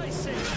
I say?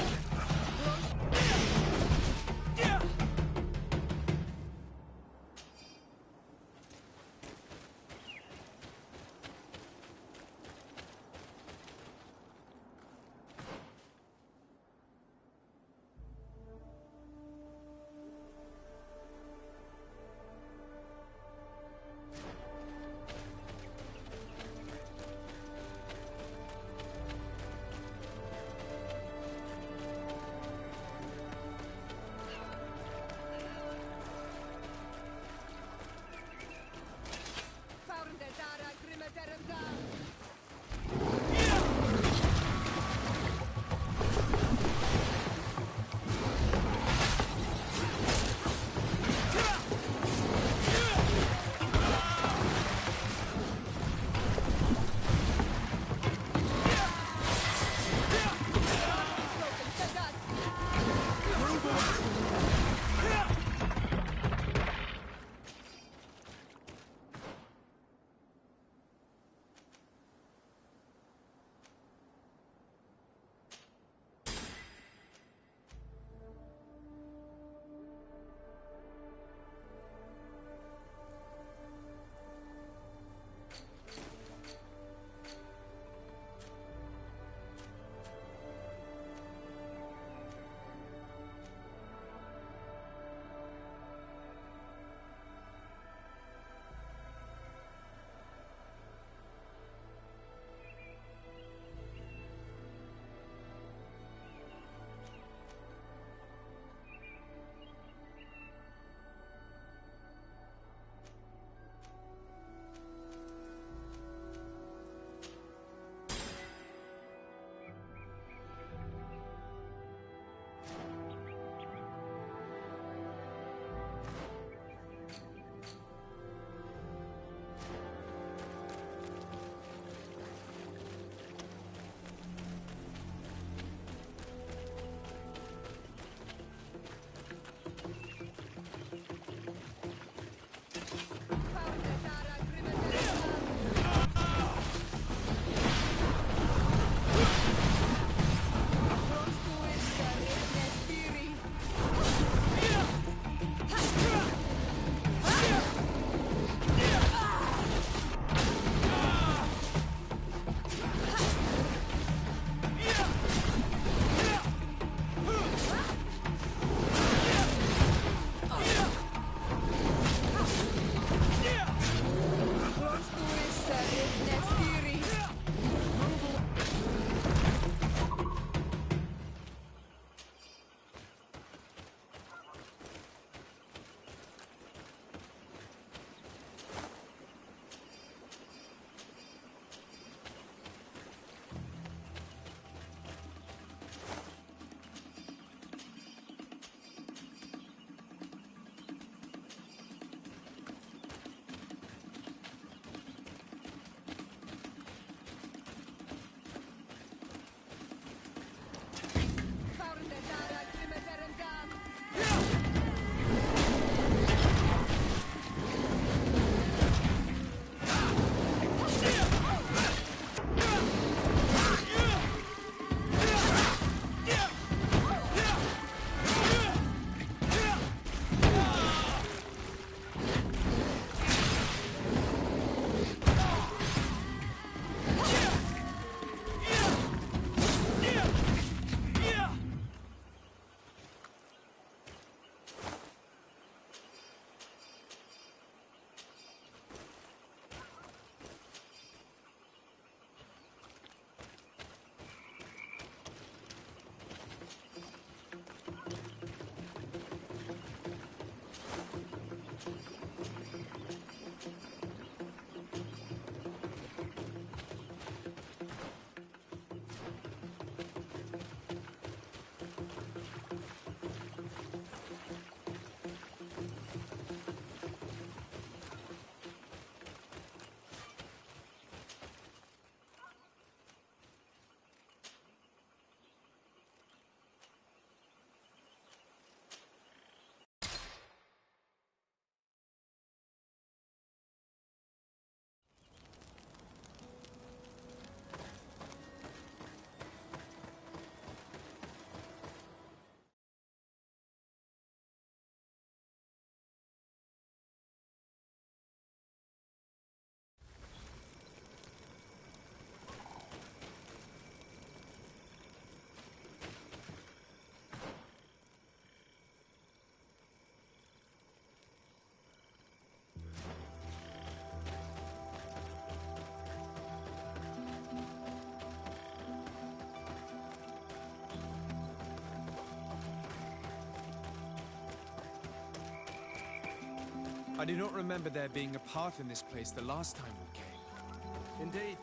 I do not remember there being a path in this place the last time we came. Indeed.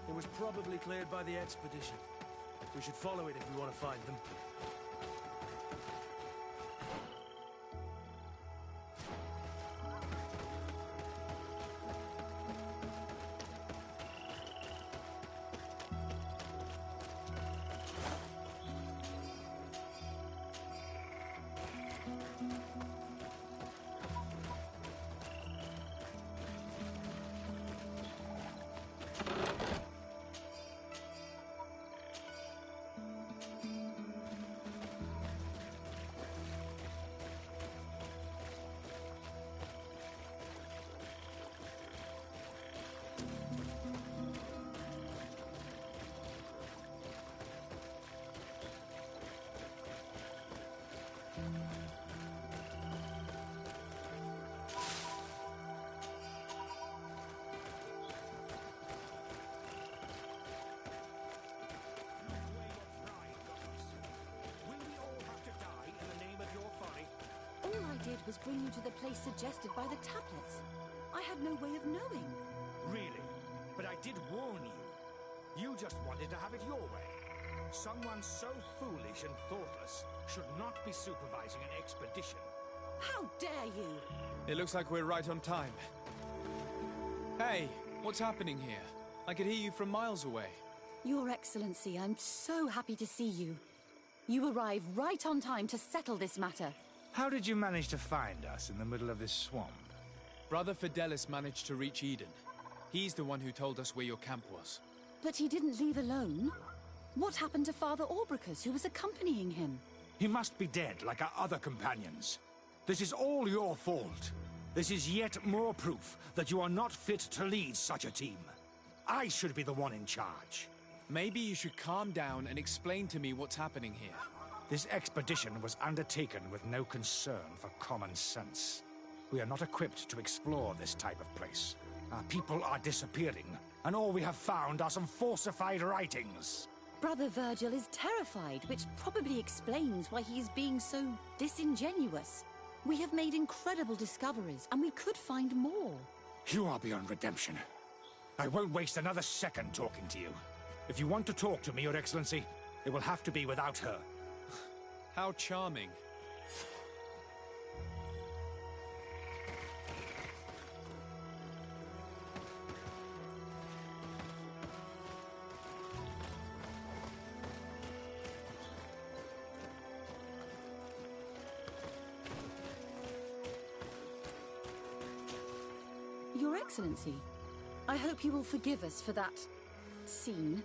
It was probably cleared by the expedition. We should follow it if we want to find them. Was bring you to the place suggested by the tablets. I had no way of knowing. Really? But I did warn you. You just wanted to have it your way. Someone so foolish and thoughtless should not be supervising an expedition. How dare you! It looks like we're right on time. Hey, what's happening here? I could hear you from miles away. Your Excellency, I'm so happy to see you. You arrive right on time to settle this matter. How did you manage to find us in the middle of this swamp? Brother Fidelis managed to reach Eden. He's the one who told us where your camp was. But he didn't leave alone. What happened to Father Orbricus, who was accompanying him? He must be dead, like our other companions. This is all your fault. This is yet more proof that you are not fit to lead such a team. I should be the one in charge. Maybe you should calm down and explain to me what's happening here. This expedition was undertaken with no concern for common sense. We are not equipped to explore this type of place. Our people are disappearing, and all we have found are some falsified writings. Brother Virgil is terrified, which probably explains why he is being so disingenuous. We have made incredible discoveries, and we could find more. You are beyond redemption. I won't waste another second talking to you. If you want to talk to me, Your Excellency, it will have to be without her. How charming. Your Excellency, I hope you will forgive us for that scene.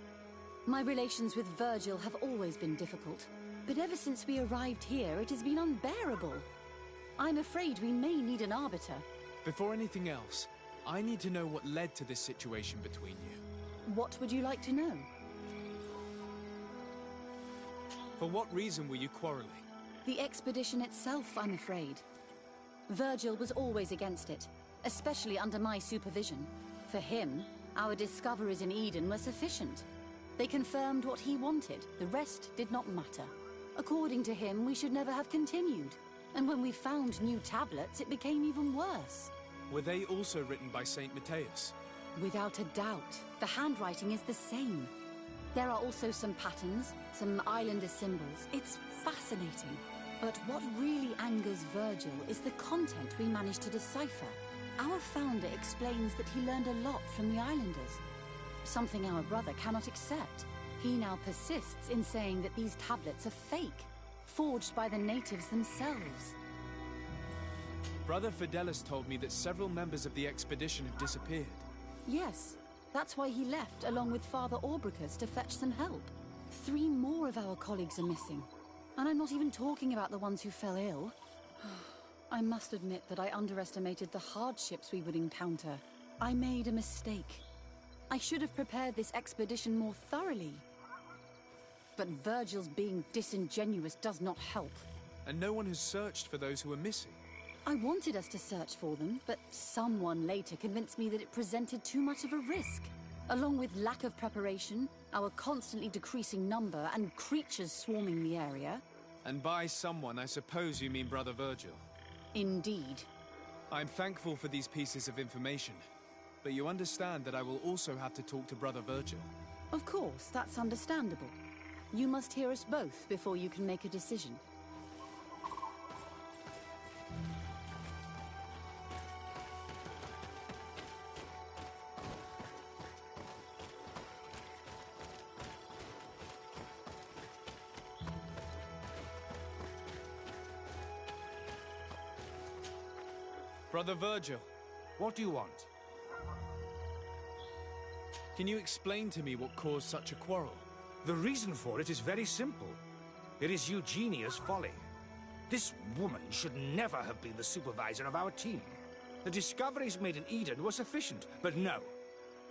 My relations with Virgil have always been difficult. But ever since we arrived here, it has been unbearable. I'm afraid we may need an arbiter. Before anything else, I need to know what led to this situation between you. What would you like to know? For what reason were you quarreling? The expedition itself, I'm afraid. Virgil was always against it, especially under my supervision. For him, our discoveries in Eden were sufficient. They confirmed what he wanted. The rest did not matter. According to him, we should never have continued. And when we found new tablets, it became even worse. Were they also written by Saint Matthias? Without a doubt. The handwriting is the same. There are also some patterns, some islander symbols. It's fascinating. But what really angers Virgil is the content we managed to decipher. Our founder explains that he learned a lot from the islanders. Something our brother cannot accept. He now persists in saying that these tablets are fake, forged by the natives themselves. Brother Fidelis told me that several members of the expedition have disappeared. Yes, that's why he left along with Father Orbricus to fetch some help. 3 more of our colleagues are missing. And I'm not even talking about the ones who fell ill. I must admit that I underestimated the hardships we would encounter. I made a mistake. I should have prepared this expedition more thoroughly. But Virgil's being disingenuous does not help. And no one has searched for those who are missing. I wanted us to search for them, but someone later convinced me that it presented too much of a risk. Along with lack of preparation, our constantly decreasing number, and creatures swarming the area. And by someone, I suppose you mean Brother Virgil. Indeed. I'm thankful for these pieces of information, but you understand that I will also have to talk to Brother Virgil. Of course, that's understandable. You must hear us both before you can make a decision. Brother Virgil, What do you want? can you explain to me what caused such a quarrel? The reason for it is very simple. It is Eugenia's folly. This woman should never have been the supervisor of our team. The discoveries made in Eden were sufficient, but no.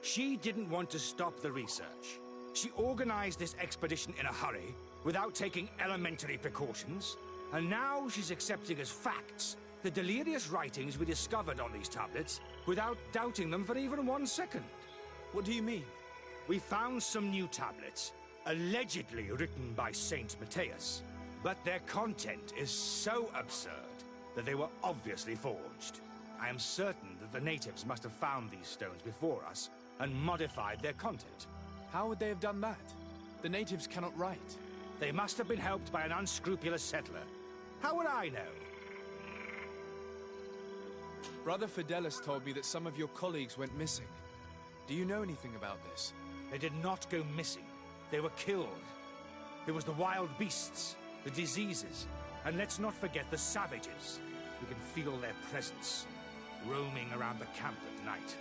She didn't want to stop the research. She organized this expedition in a hurry, without taking elementary precautions, and now she's accepting as facts the delirious writings we discovered on these tablets, without doubting them for even 1 second. What do you mean? We found some new tablets, allegedly written by Saint Matthias, but their content is so absurd that they were obviously forged. I am certain that the natives must have found these stones before us and modified their content. How would they have done that? The natives cannot write. They must have been helped by an unscrupulous settler. How would I know? Brother Fidelis told me that some of your colleagues went missing. Do you know anything about this? They did not go missing. They were killed. It was the wild beasts, the diseases, and let's not forget the savages. We can feel their presence, roaming around the camp at night.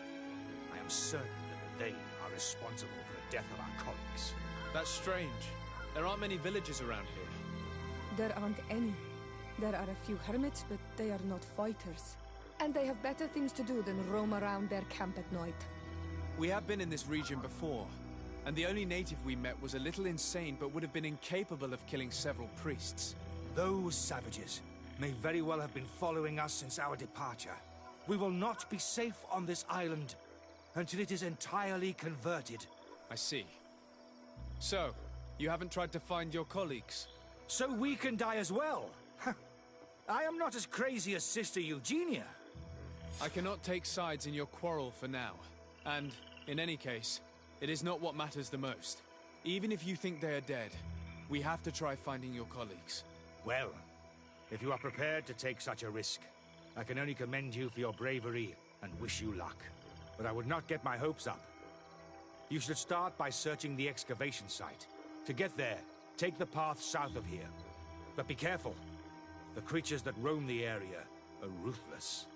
I am certain that they are responsible for the death of our colleagues. That's strange. There aren't many villages around here. There aren't any. There are a few hermits, but they are not fighters. And they have better things to do than roam around their camp at night. We have been in this region before, and the only native we met was a little insane but would have been incapable of killing several priests. Those savages may very well have been following us since our departure. We will not be safe on this island until it is entirely converted. I see. So, you haven't tried to find your colleagues? So we can die as well. I am not as crazy as Sister Eugenia. I cannot take sides in your quarrel for now. And, in any case, it is not what matters the most. Even if you think they are dead, we have to try finding your colleagues. Well, if you are prepared to take such a risk, I can only commend you for your bravery and wish you luck. But I would not get my hopes up. You should start by searching the excavation site. To get there, take the path south of here. But be careful. The creatures that roam the area are ruthless.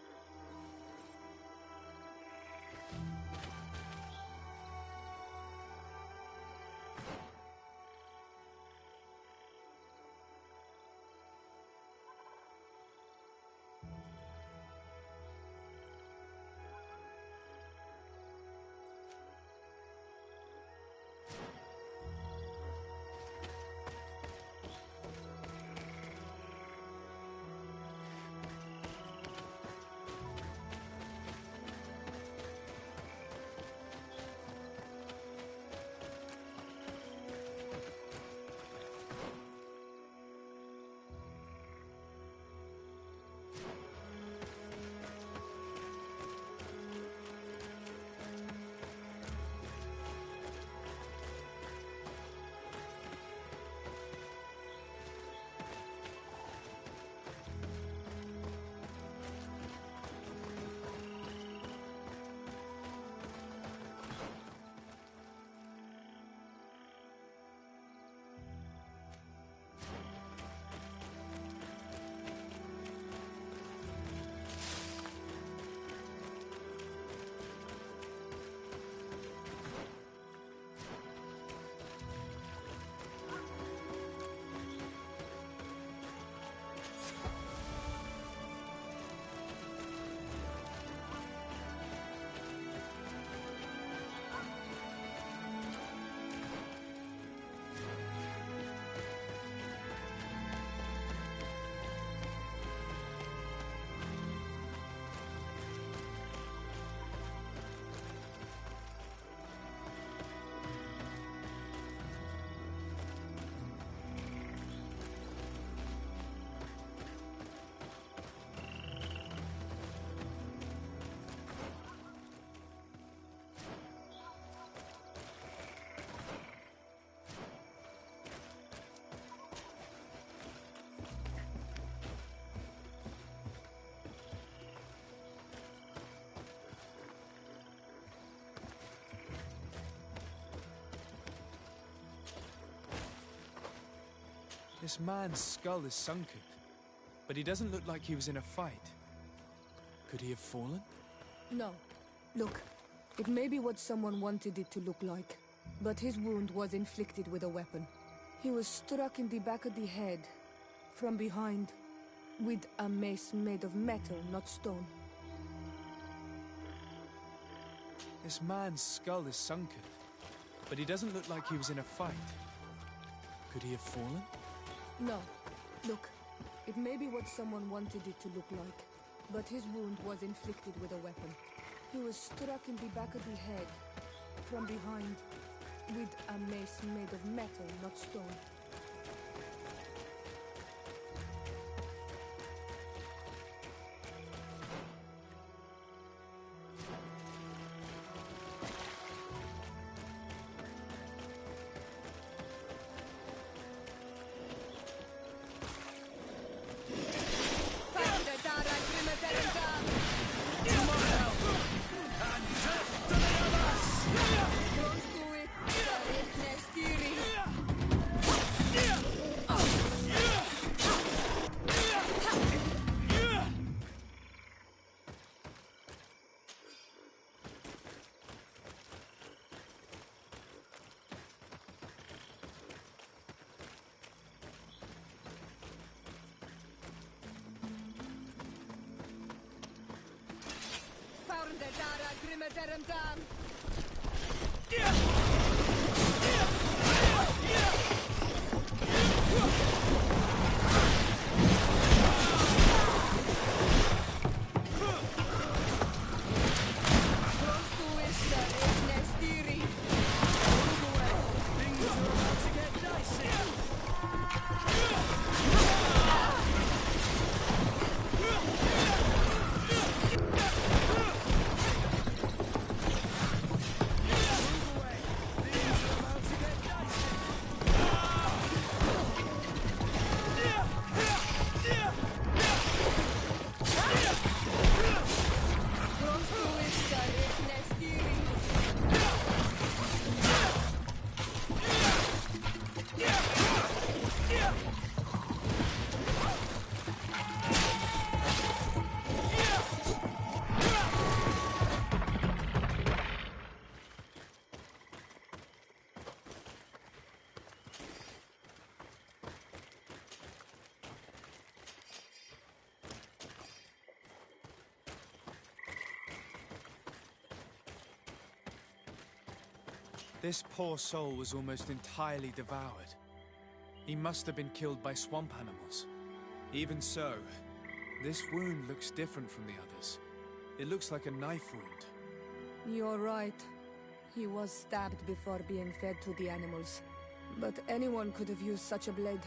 This man's skull is sunken, but he doesn't look like he was in a fight. Could he have fallen? No. Look, it may be what someone wanted it to look like, but his wound was inflicted with a weapon. He was struck in the back of the head, from behind, with a mace made of metal, not stone. This man's skull is sunken, but he doesn't look like he was in a fight. Could he have fallen? No. Look, it may be what someone wanted it to look like, but his wound was inflicted with a weapon. He was struck in the back of the head, from behind, with a mace made of metal, not stone. This poor soul was almost entirely devoured. He must have been killed by swamp animals. Even so, this wound looks different from the others. It looks like a knife wound. You're right. He was stabbed before being fed to the animals. But anyone could have used such a blade.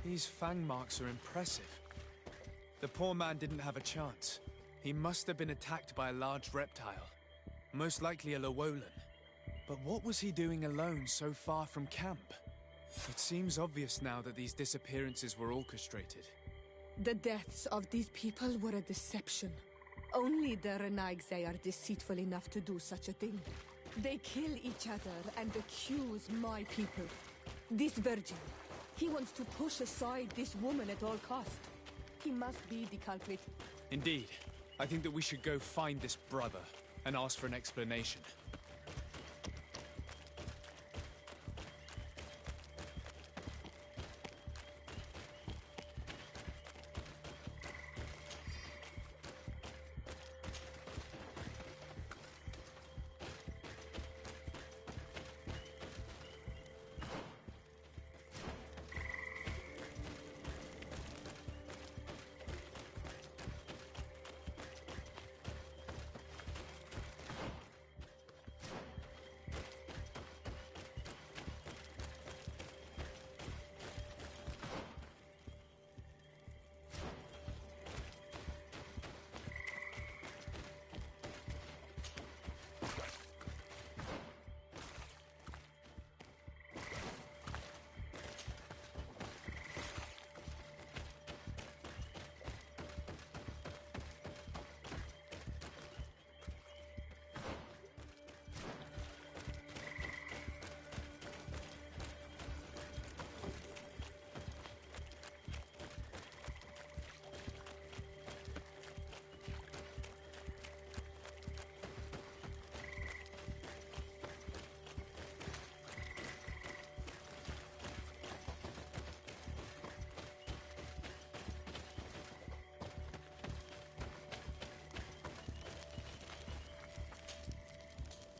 These fang marks are impressive. The poor man didn't have a chance. He must have been attacked by a large reptile. Most likely a Llewellyn. But what was he doing alone so far from camp? It seems obvious now that these disappearances were orchestrated. The deaths of these people were a deception. Only the Renaigse are deceitful enough to do such a thing. They kill each other and accuse my people. This virgin, he wants to push aside this woman at all cost. He must be the culprit. Indeed. I think that we should go find this brother and ask for an explanation.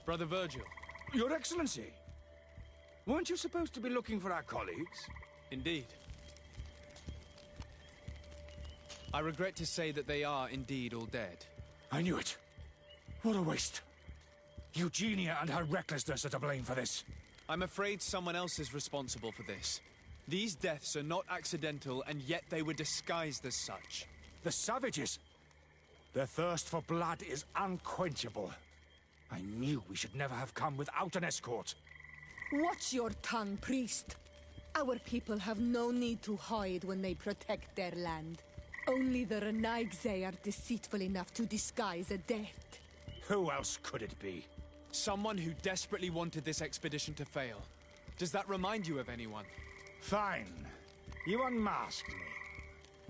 Brother Virgil. Your Excellency! Weren't you supposed to be looking for our colleagues? Indeed. I regret to say that they are indeed all dead. I knew it. What a waste. Eugenia and her recklessness are to blame for this. I'm afraid someone else is responsible for this. These deaths are not accidental, and yet they were disguised as such. The savages! Their thirst for blood is unquenchable. I knew we should never have come without an escort. Watch your tongue, priest. Our people have no need to hide when they protect their land. Only the Renaigse are deceitful enough to disguise a death. Who else could it be? Someone who desperately wanted this expedition to fail. Does that remind you of anyone? Fine. You unmask me.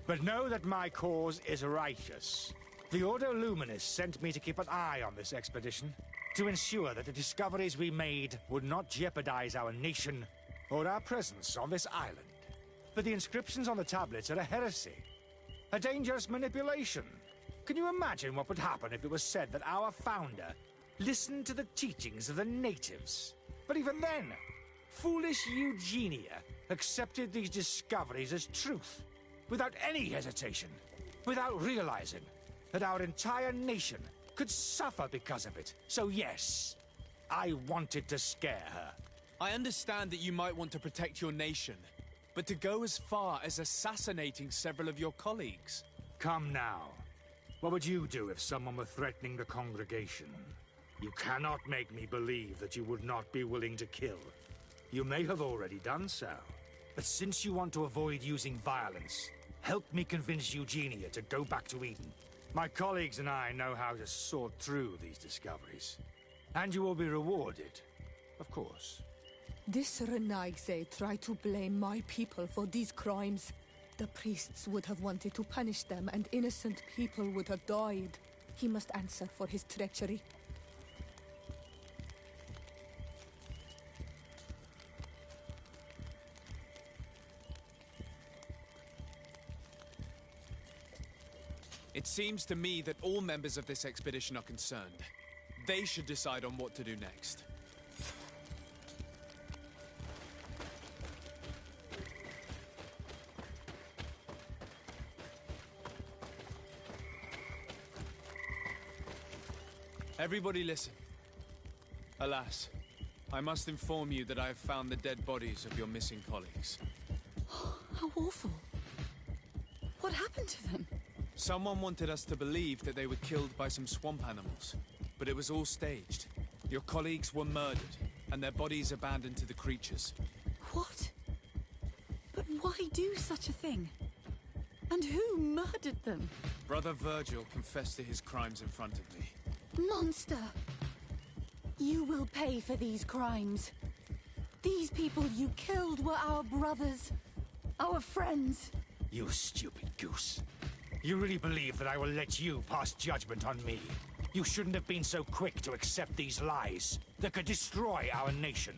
But know that my cause is righteous. The Ordo Luminis sent me to keep an eye on this expedition, to ensure that the discoveries we made would not jeopardize our nation or our presence on this island. But the inscriptions on the tablets are a heresy, a dangerous manipulation. Can you imagine what would happen if it was said that our founder listened to the teachings of the natives? But even then, foolish Eugenia accepted these discoveries as truth, without any hesitation, without realizing that our entire nation could suffer because of it. So yes, I wanted to scare her. I understand that you might want to protect your nation, but to go as far as assassinating several of your colleagues... Come now. What would you do if someone were threatening the congregation? You cannot make me believe that you would not be willing to kill. You may have already done so. But since you want to avoid using violence, help me convince Eugenia to go back to Eden. My colleagues and I know how to sort through these discoveries. And you will be rewarded, of course. This Renaigse tried to blame my people for these crimes. The priests would have wanted to punish them, and innocent people would have died. He must answer for his treachery. It seems to me that all members of this expedition are concerned. They should decide on what to do next. Everybody listen. Alas, I must inform you that I have found the dead bodies of your missing colleagues. How awful. What happened to them? Someone wanted us to believe that they were killed by some swamp animals, but it was all staged. Your colleagues were murdered, and their bodies abandoned to the creatures. What? But why do such a thing? And who murdered them? Brother Virgil confessed to his crimes in front of me. Monster! You will pay for these crimes. These people you killed were our brothers, our friends. You stupid goose. You really believe that I will let you pass judgment on me? You shouldn't have been so quick to accept these lies that could destroy our nation.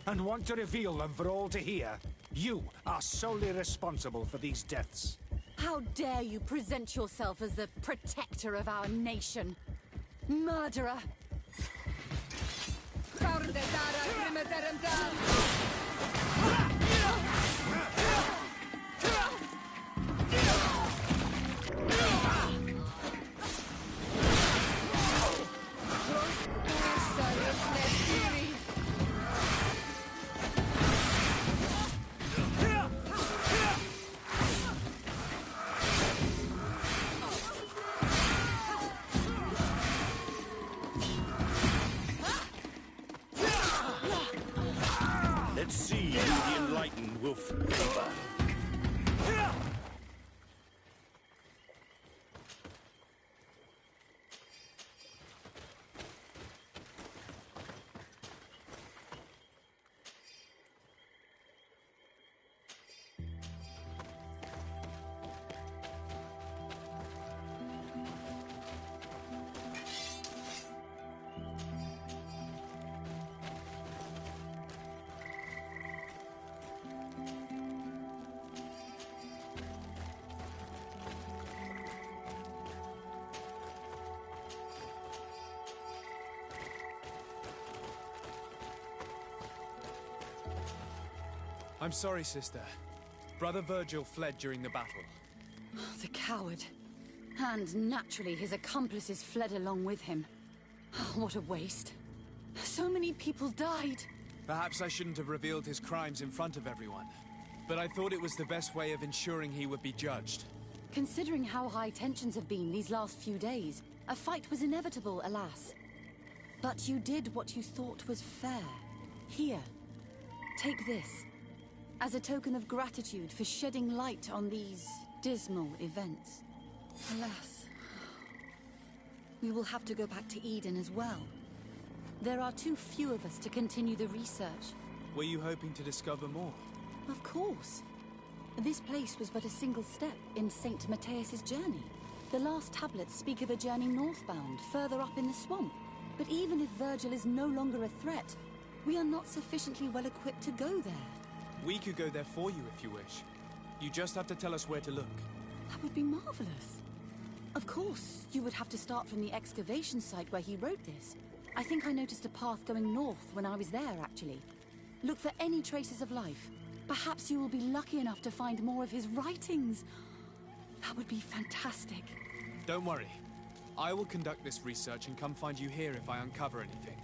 And want to reveal them for all to hear. You are solely responsible for these deaths. How dare you present yourself as the protector of our nation? Murderer! Let's see who the enlightened will favor. I'm sorry, sister. Brother Virgil fled during the battle. The coward. And naturally, his accomplices fled along with him. What a waste. So many people died. Perhaps I shouldn't have revealed his crimes in front of everyone. But I thought it was the best way of ensuring he would be judged. Considering how high tensions have been these last few days, a fight was inevitable, alas. But you did what you thought was fair. Here, take this. As a token of gratitude for shedding light on these dismal events. Alas, we will have to go back to Eden as well. There are too few of us to continue the research. Were you hoping to discover more? Of course. This place was but a single step in St. Matthias's journey. The last tablets speak of a journey northbound, further up in the swamp. But even if Virgil is no longer a threat, we are not sufficiently well equipped to go there. We could go there for you if you wish. You just have to tell us where to look. That would be marvelous. Of course, you would have to start from the excavation site where he wrote this. I think I noticed a path going north when I was there, actually. Look for any traces of life. Perhaps you will be lucky enough to find more of his writings. That would be fantastic. Don't worry. I will conduct this research and come find you here if I uncover anything.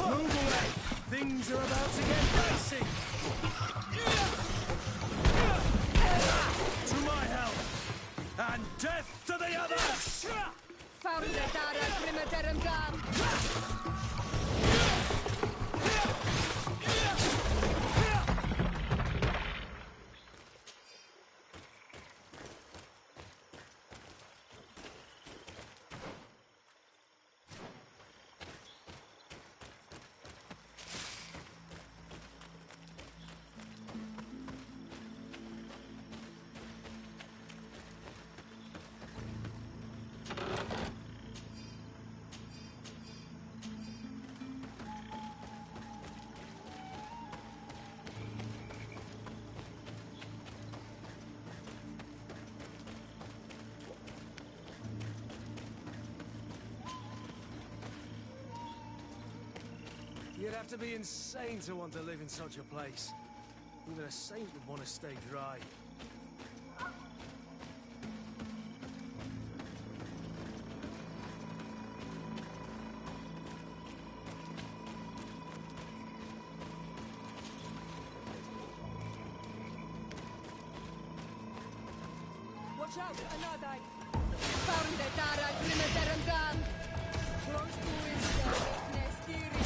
Move away! Things are about to get dicey! To my help! And death to the others! You'd have to be insane to want to live in such a place. Even a saint would want to stay dry. Watch out, another! Found the Tara Grimeterandan! Close to his Nestiri!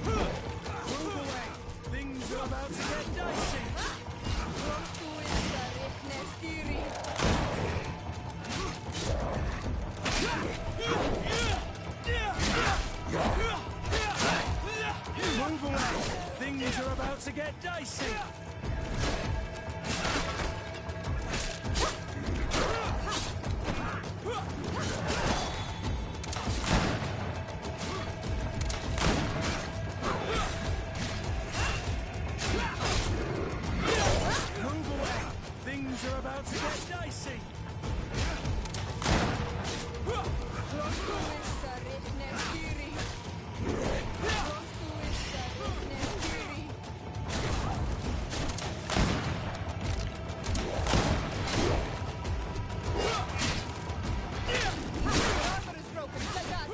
Move away! Things are about to get dicey! Close to his Nestiri! Move away! Things are about to get dicey! Move away! Things are about to get dicey! Close to his Nestiri! Close to his Nestiri! Armor is broken, take that!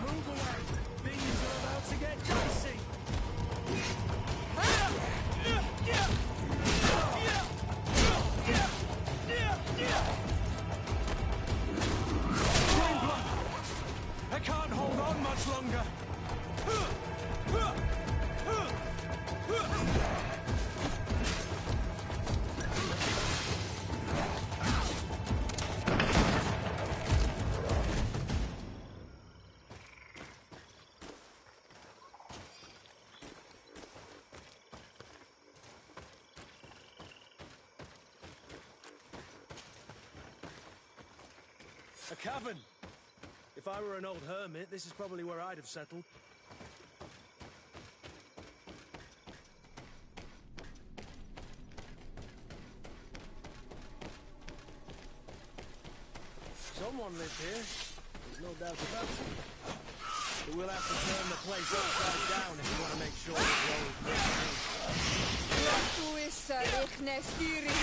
Move away! Things are about to get dicey! Green blood! I can't hold on much longer! A cavern! If I were an old hermit, this is probably where I'd have settled. Someone lived here. There's no doubt about it. But we'll have to turn the place upside down if we want to make sure it grows. Close to his Nestiri!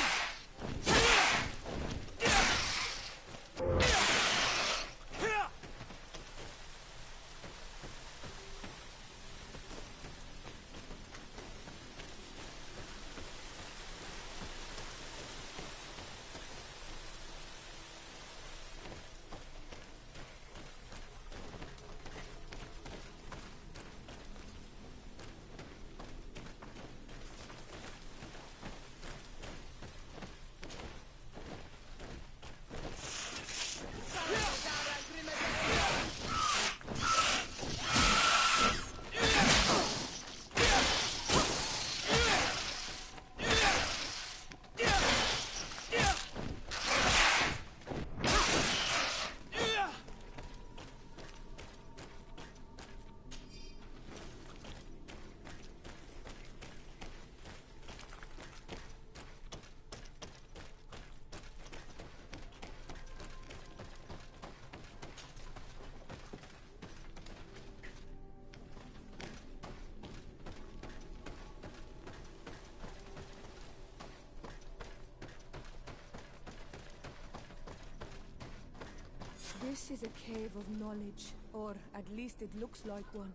This is a cave of knowledge, or at least it looks like one.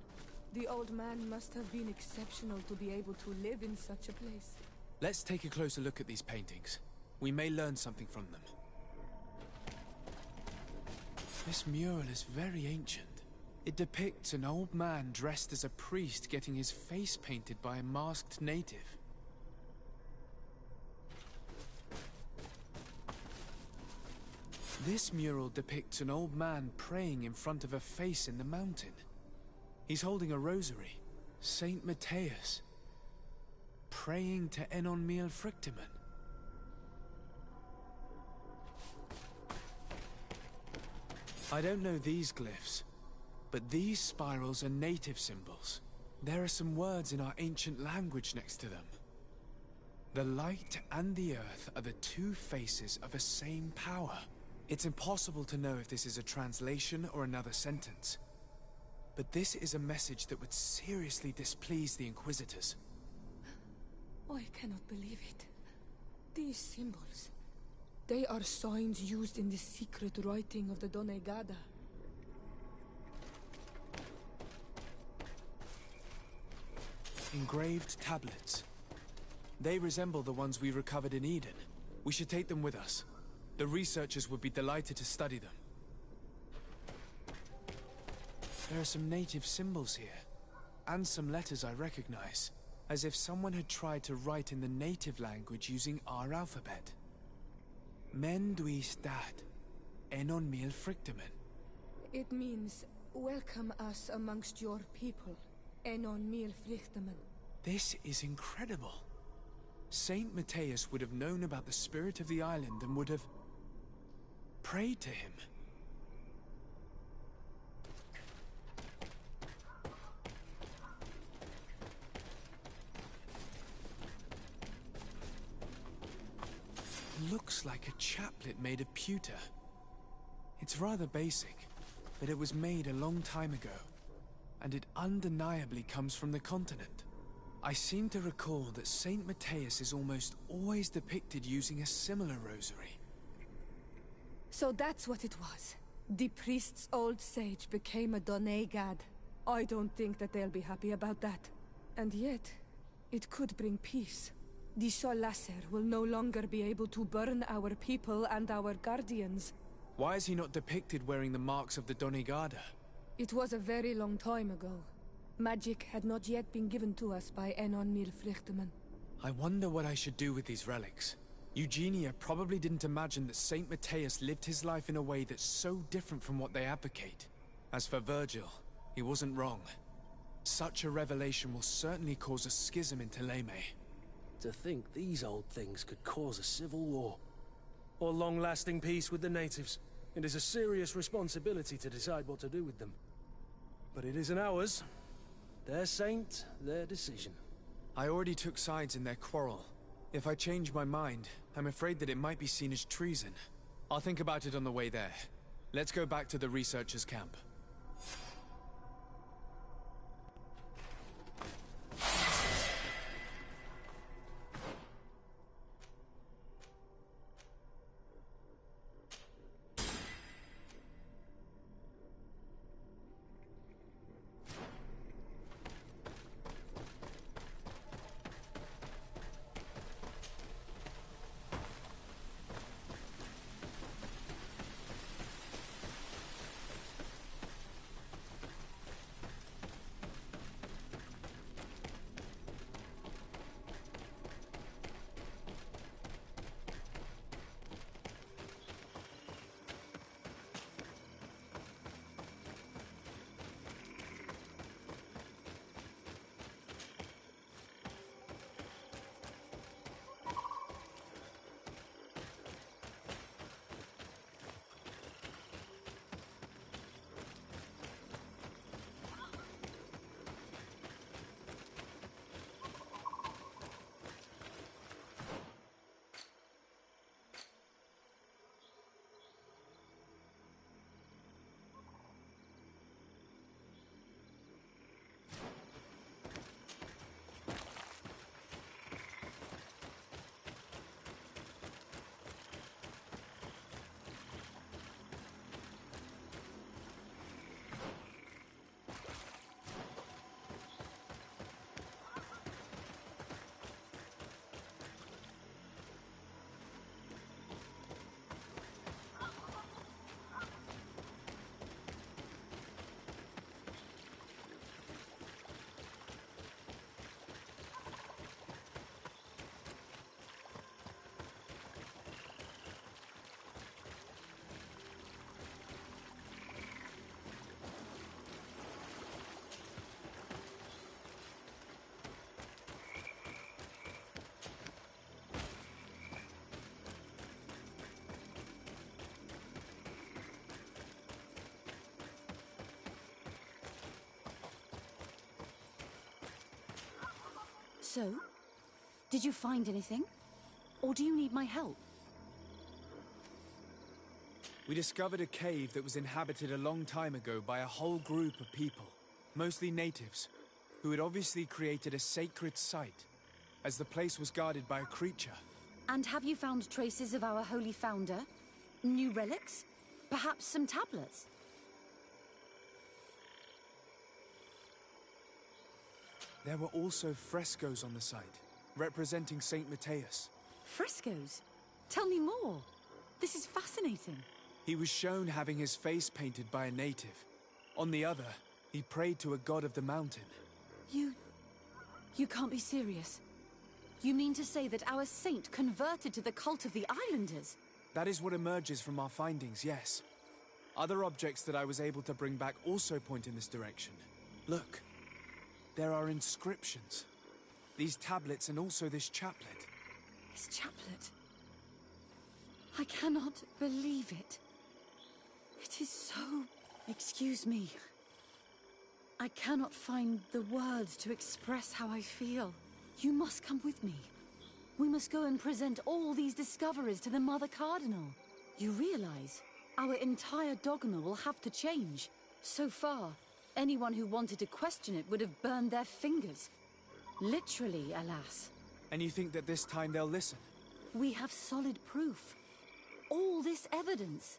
The old man must have been exceptional to be able to live in such a place. Let's take a closer look at these paintings. We may learn something from them. This mural is very ancient. It depicts an old man dressed as a priest getting his face painted by a masked native. This mural depicts an old man praying in front of a face in the mountain. He's holding a rosary. Saint Matthias. Praying to Enon Miel Frictimen. I don't know these glyphs, but these spirals are native symbols. There are some words in our ancient language next to them. The light and the earth are the two faces of a same power. It's impossible to know if this is a translation or another sentence. But this is a message that would seriously displease the Inquisitors. I cannot believe it. These symbols. They are signs used in the secret writing of the Donegada. Engraved tablets. They resemble the ones we recovered in Eden. We should take them with us. The researchers would be delighted to study them. There are some native symbols here, and some letters I recognize, as if someone had tried to write in the native language using our alphabet. Men duis dat, enon mil frictimen. It means, welcome us amongst your people, enon mil frictimen. This is incredible. Saint Matthias would have known about the spirit of the island and would have prayed to him. Looks like a chaplet made of pewter. It's rather basic, but it was made a long time ago, and it undeniably comes from the continent. I seem to recall that Saint Matthias is almost always depicted using a similar rosary. So that's what it was. The priest's old sage became a Donegad. I don't think that they'll be happy about that. And yet, it could bring peace. The Solasser will no longer be able to burn our people and our guardians. Why is he not depicted wearing the marks of the Donegada? It was a very long time ago. Magic had not yet been given to us by Enon Mil Frichteman. I wonder what I should do with these relics. Eugenia probably didn't imagine that Saint Matthias lived his life in a way that's so different from what they advocate. As for Virgil, he wasn't wrong. Such a revelation will certainly cause a schism in Thélème. To think these old things could cause a civil war. Or long-lasting peace with the natives. It is a serious responsibility to decide what to do with them. But it isn't ours. Their saint, their decision. I already took sides in their quarrel. If I change my mind, I'm afraid that it might be seen as treason. I'll think about it on the way there. Let's go back to the researchers' camp. So, did you find anything? Or do you need my help? We discovered a cave that was inhabited a long time ago by a whole group of people, mostly natives, who had obviously created a sacred site, as the place was guarded by a creature. And have you found traces of our holy founder? New relics? Perhaps some tablets? There were also frescoes on the site, representing Saint Matthias. Frescoes? Tell me more. This is fascinating. He was shown having his face painted by a native. On the other, he prayed to a god of the mountain. You can't be serious. You mean to say that our saint converted to the cult of the Islanders? That is what emerges from our findings, yes. Other objects that I was able to bring back also point in this direction. Look, there are inscriptions. These tablets and also this chaplet. This chaplet? I cannot believe it. It is so... Excuse me. I cannot find the words to express how I feel. You must come with me. We must go and present all these discoveries to the Mother Cardinal. You realize, our entire dogma will have to change. So far, anyone who wanted to question it would have burned their fingers. Literally, alas. And you think that this time they'll listen? We have solid proof. All this evidence.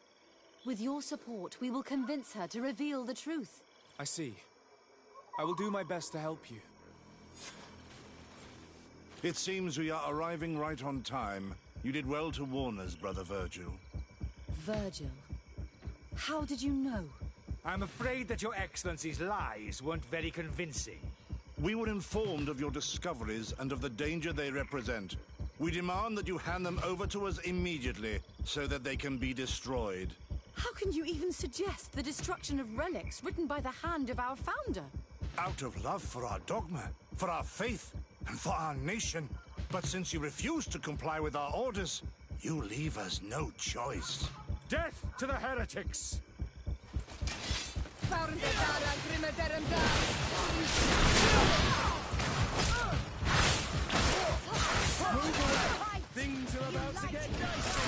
With your support, we will convince her to reveal the truth. I see. I will do my best to help you. It seems we are arriving right on time. You did well to warn us, Brother Virgil. Virgil? How did you know? I'm afraid that your Excellency's lies weren't very convincing. We were informed of your discoveries and of the danger they represent. We demand that you hand them over to us immediately, so that they can be destroyed. How can you even suggest the destruction of relics written by the hand of our founder? Out of love for our dogma, for our faith, and for our nation. But since you refuse to comply with our orders, you leave us no choice. Death to the heretics! Things are about to get dicey.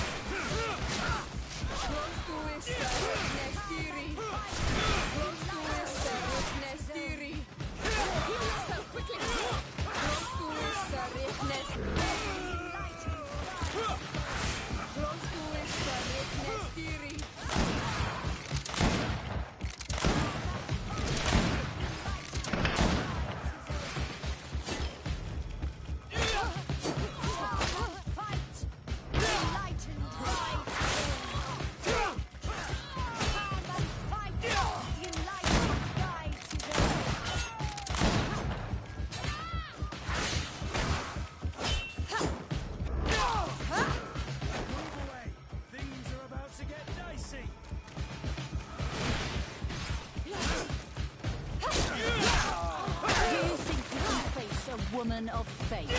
Woman of faith.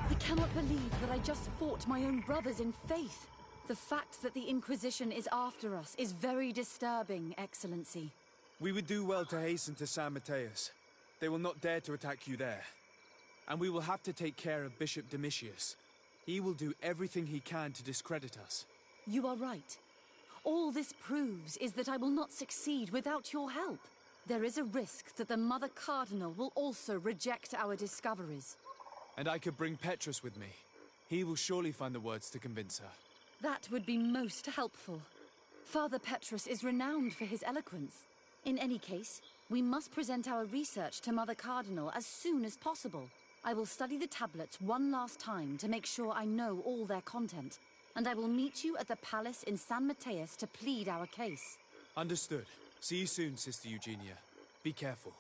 I cannot believe that I just fought my own brothers in faith. The fact that the Inquisition is after us is very disturbing, Excellency. We would do well to hasten to San Matthias. They will not dare to attack you there. And we will have to take care of Bishop Domitius. He will do everything he can to discredit us. You are right. All this proves is that I will not succeed without your help. There is a risk that the Mother Cardinal will also reject our discoveries. And I could bring Petrus with me. He will surely find the words to convince her. That would be most helpful. Father Petrus is renowned for his eloquence. In any case, we must present our research to Mother Cardinal as soon as possible. I will study the tablets one last time to make sure I know all their content. And I will meet you at the palace in San Matthias to plead our case. Understood. See you soon, Sister Eugenia. Be careful.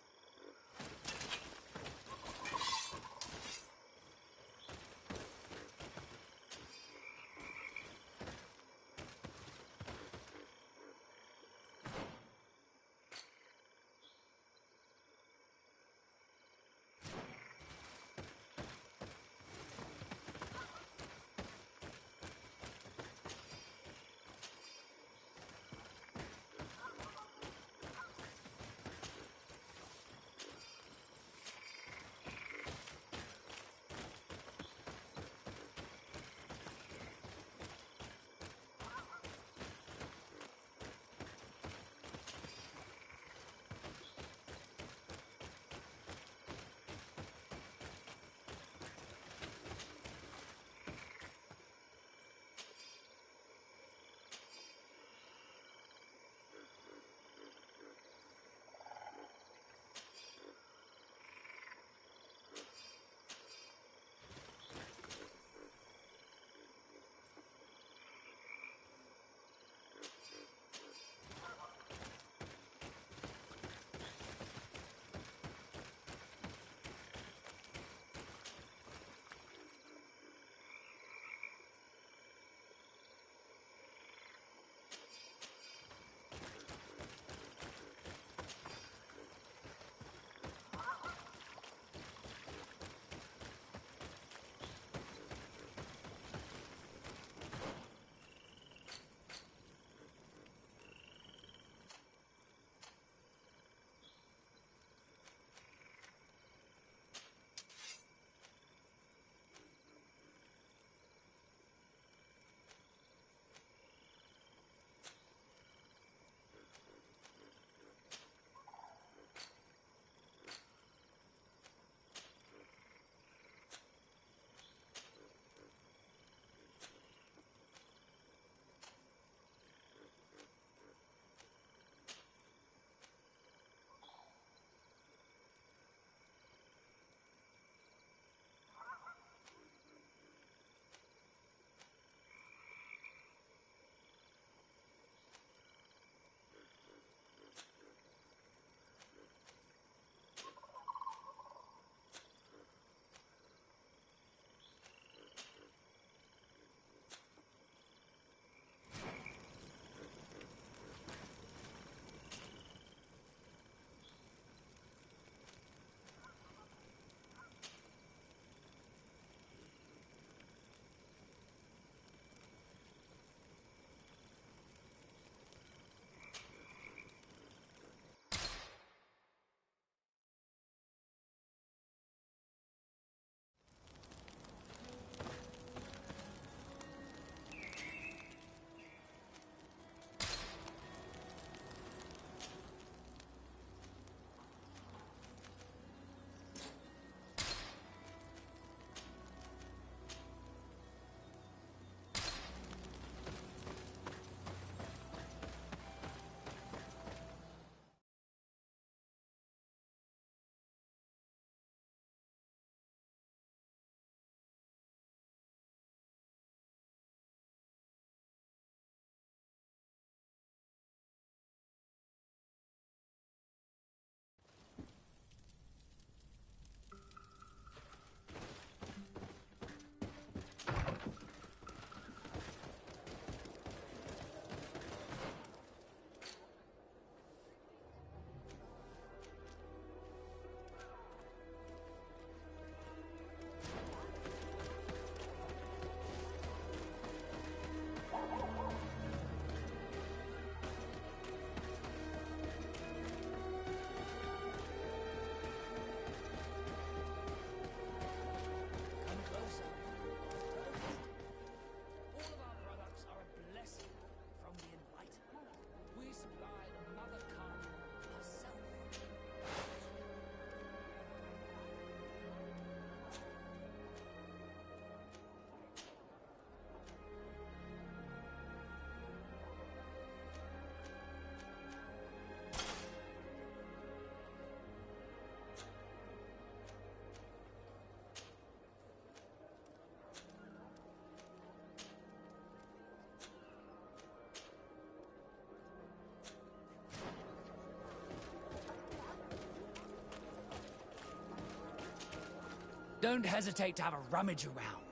Don't hesitate to have a rummage around.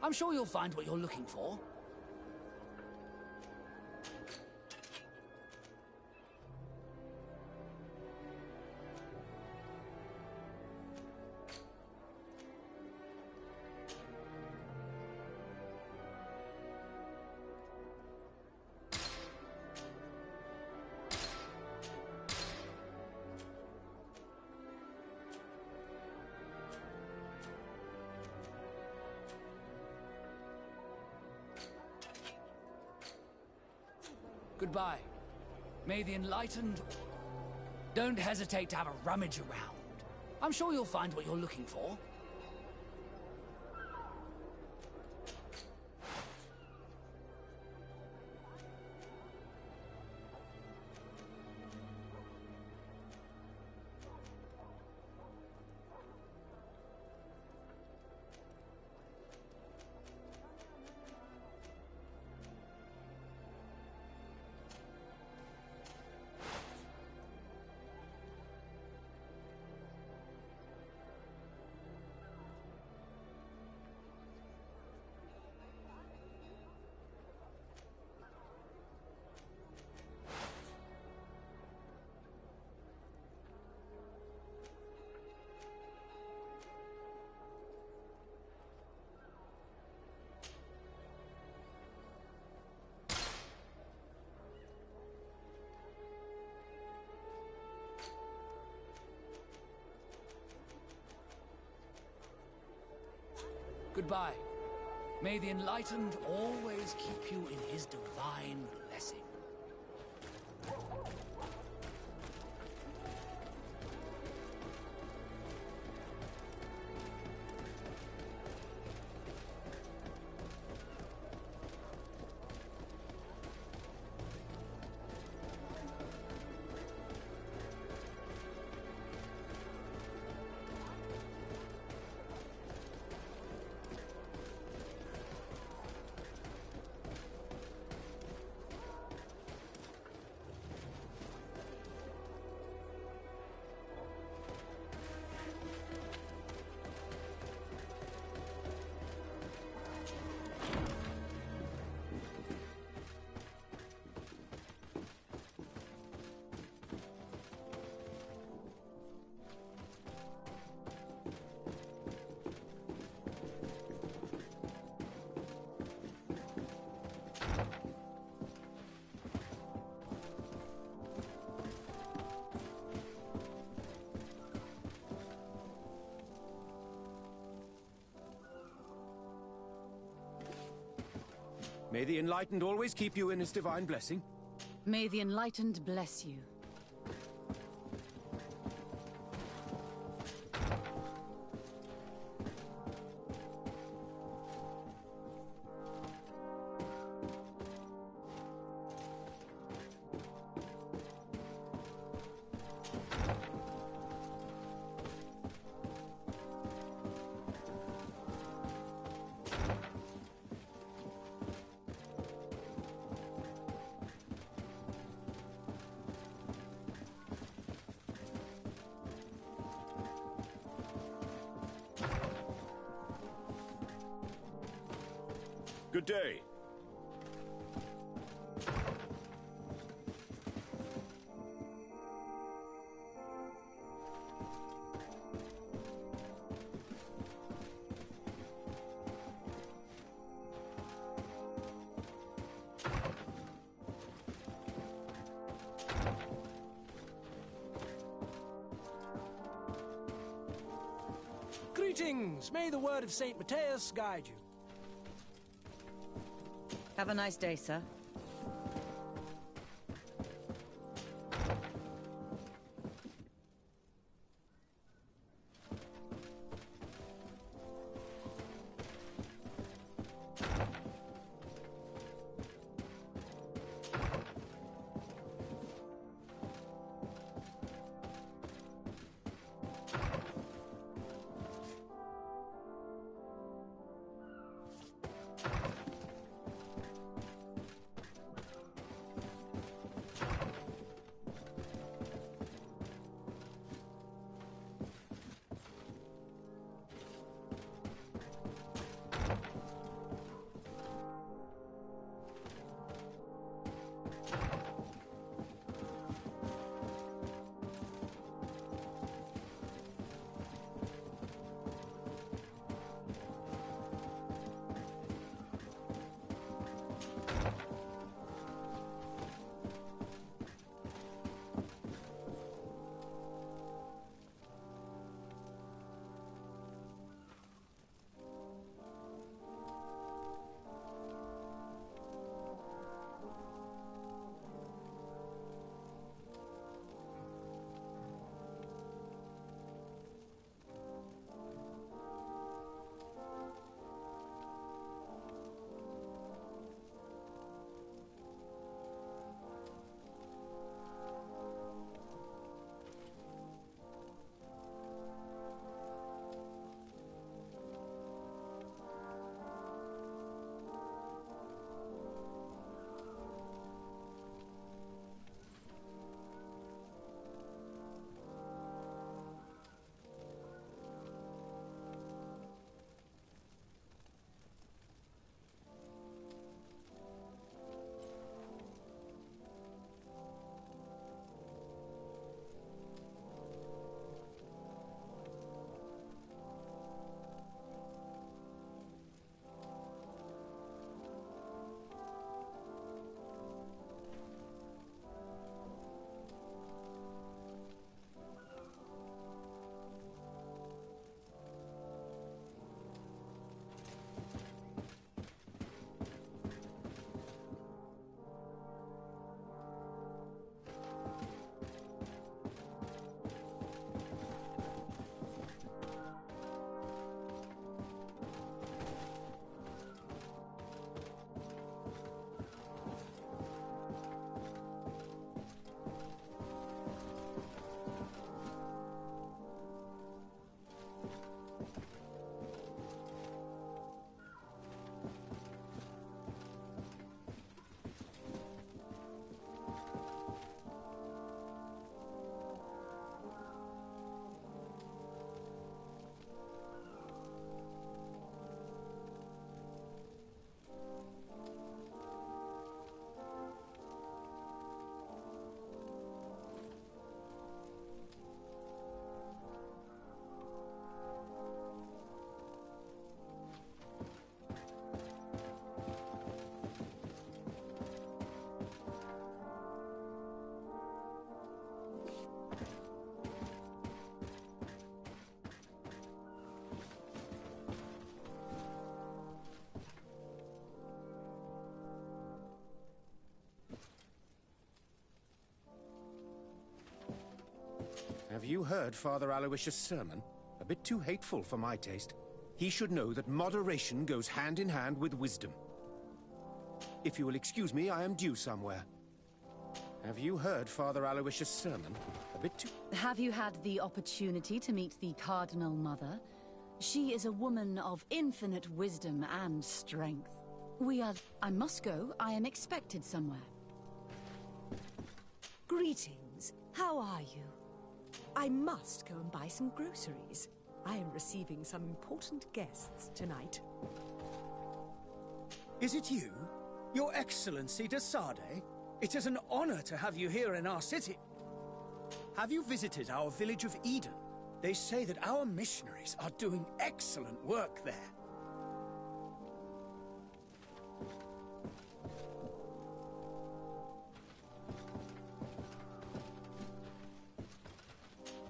I'm sure you'll find what you're looking for. Goodbye. May the enlightened... Don't hesitate to have a rummage around. I'm sure you'll find what you're looking for. Goodbye. May the enlightened always keep you in his divine blessing. May the enlightened always keep you in his divine blessing. May the enlightened bless you. Good day. Greetings! May the word of St. Matthias guide you. Have a nice day, sir. Have you heard Father Aloysius' sermon? A bit too hateful for my taste. He should know that moderation goes hand in hand with wisdom. If you will excuse me, I am due somewhere. Have you heard Father Aloysius' sermon? A bit too... Have you had the opportunity to meet the Cardinal Mother? She is a woman of infinite wisdom and strength. I must go. I am expected somewhere. Greetings. How are you? I must go and buy some groceries. I am receiving some important guests tonight. Is it you? Your Excellency de Sade? It is an honor to have you here in our city. Have you visited our village of Eden? They say that our missionaries are doing excellent work there.